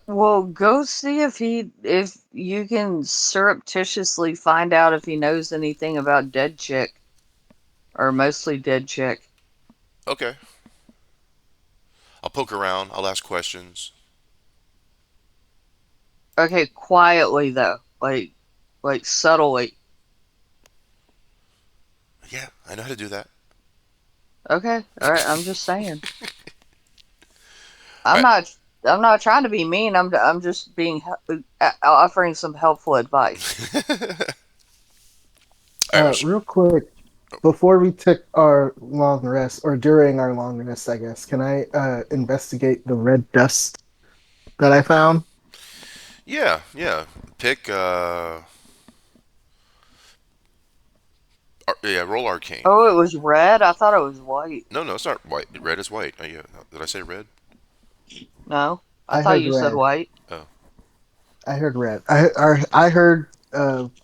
Well, go see if you can surreptitiously find out if he knows anything about Dead Chick. or mostly dead chick. Okay. I'll poke around. I'll ask questions. Okay, quietly though, like subtly. Yeah, I know how to do that. Okay, all right. I'm just saying. All I'm right. not. I'm not trying to be mean. I'm just being offering some helpful advice. All right, Michelle. Real quick, before we take our long rest, or during our long rest, I guess, can I investigate the red dust that I found? Yeah, yeah. Pick. Yeah, roll arcane. Oh, it was red. I thought it was white. No, no, it's not white. Red is white. Yeah. Did I say red? No, I I thought heard you said red. white. Oh. I heard red. I heard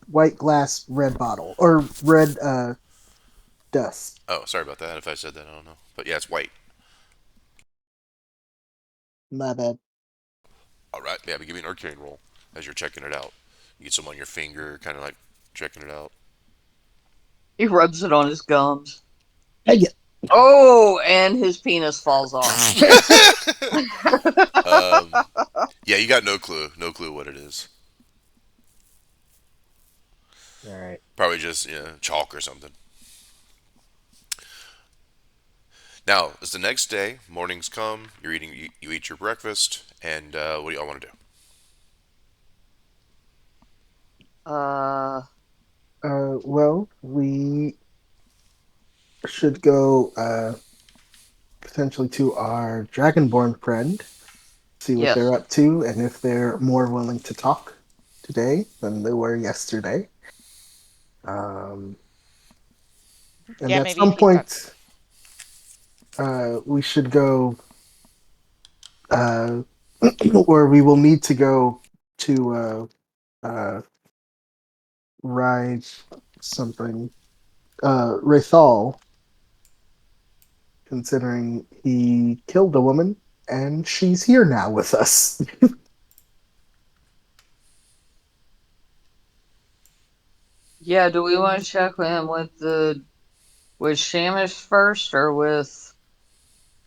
white glass, red bottle, or red dust. Oh, sorry about that. If I said that, I don't know. But yeah, it's white. My bad. All right. Yeah, but give me an arcane roll as you're checking it out. You get some on your finger, kind of like checking it out. He rubs it on his gums. Hey, yeah. Oh, and his penis falls off. um. Yeah, you got no clue. No clue what it is. All right. Probably just chalk or something. Now it's the next day. Mornings come. You're eating. You eat your breakfast, and what do y'all want to do? uh, Well, we should go potentially to our Dragonborn friend, see what they're yes. up to, and if they're more willing to talk today than they were yesterday. Um, and Yeah, at maybe some if you talk. point, we should go, uh, or we will need to go to ride something. Rathal, considering he killed a woman and she's here now with us. Yeah. Do we want to check with him with Shamish first,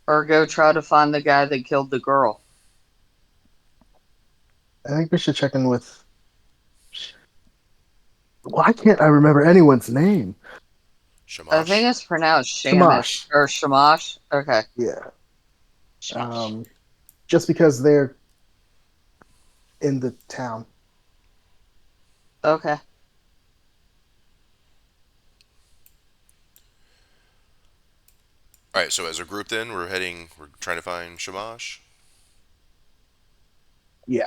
or go try to find the guy that killed the girl? I think we should check in with. Why can't I remember anyone's name? I think Shamash. it's pronounced Shamish Shamash. or Shamash. Okay. Yeah. Shamash. Um, just because they're in the town. Okay. All right. So as a group, then we're heading. We're trying to find Shamash. Yeah.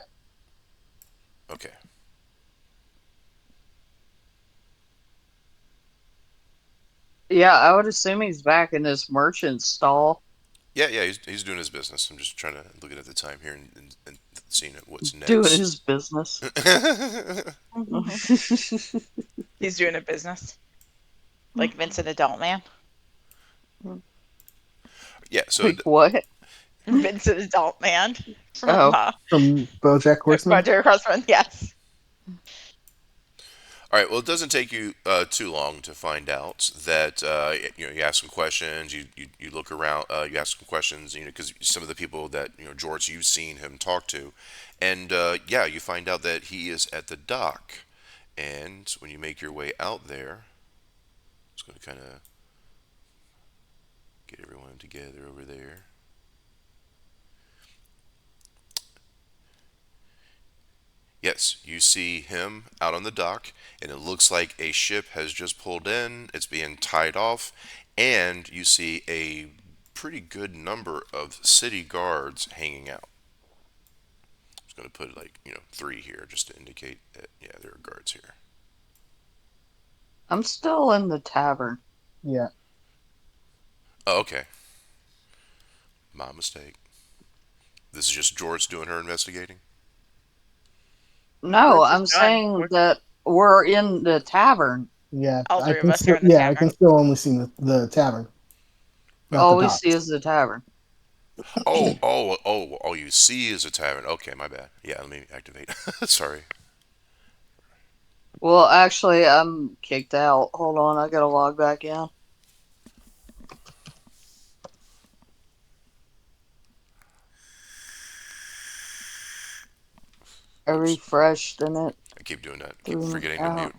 Okay. Yeah, I would assume he's back in this merchant stall Yeah, yeah. He's doing his business. I'm just trying to look at the time here and seeing what's doing next. his business. He's doing a business like Vincent Adult Man. Yeah. So Like what? Vincent Adult Man from Oh, From BoJack Horseman. Roger Crossman. Yes. all right. Well, it doesn't take you too long to find out that you ask some questions. You look around. You ask some questions. Because some of the people that George you've seen him talk to, and yeah, you find out that he is at the dock. And when you make your way out there, just going to kind of get everyone together over there. Yes, you see him out on the dock, and it looks like a ship has just pulled in. It's being tied off, and you see a pretty good number of city guards hanging out. I'm just going to put like, three here just to indicate that, yeah, there are guards here. I'm still in the tavern. Yeah. Oh, okay. My mistake. This is just George doing her investigating. No, George is I'm done. saying that we're in the tavern. Yeah. All I three of can us are still. in the Yeah, I tavern. can still only see the tavern, not the All we see docks. is the tavern. Oh, you see is a tavern. Okay, my bad. Yeah, let me activate. Sorry. Well, actually, I'm kicked out. Hold on, I gotta log back in. I Oops, refreshed and it I keep doing that. Keep threw me forgetting to out. mute.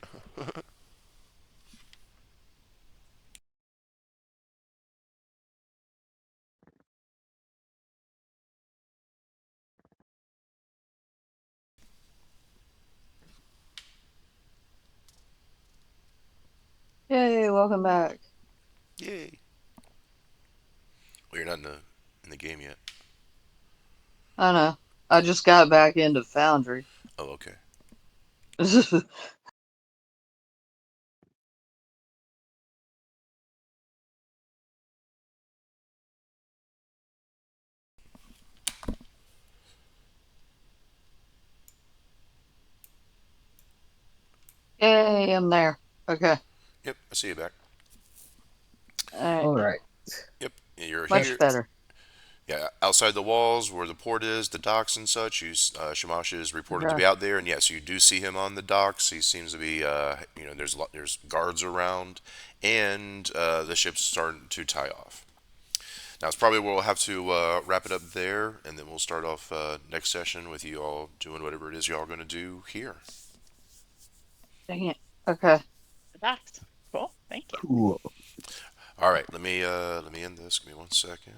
Yay, welcome back. Yay! Well, you're not in the game yet. I know. I just got back into Foundry. Oh, okay. Yay, I'm there. Okay. Yep, I see you back. Alright. All right. Yep, you're Much here. better. Yeah, outside the walls where the port is, the docks and such. Shamash is reported to Okay. be out there, and yes, you do see him on the docks. He seems to be, there's guards around, and the ship's starting to tie off. Now it's probably where we'll have to wrap it up there, and then we'll start off next session with you all doing whatever it is y'all going to do here. Dang it. Okay. The docs. Cool. Thank you. Cool. All right, let me end this. Give me 1 second.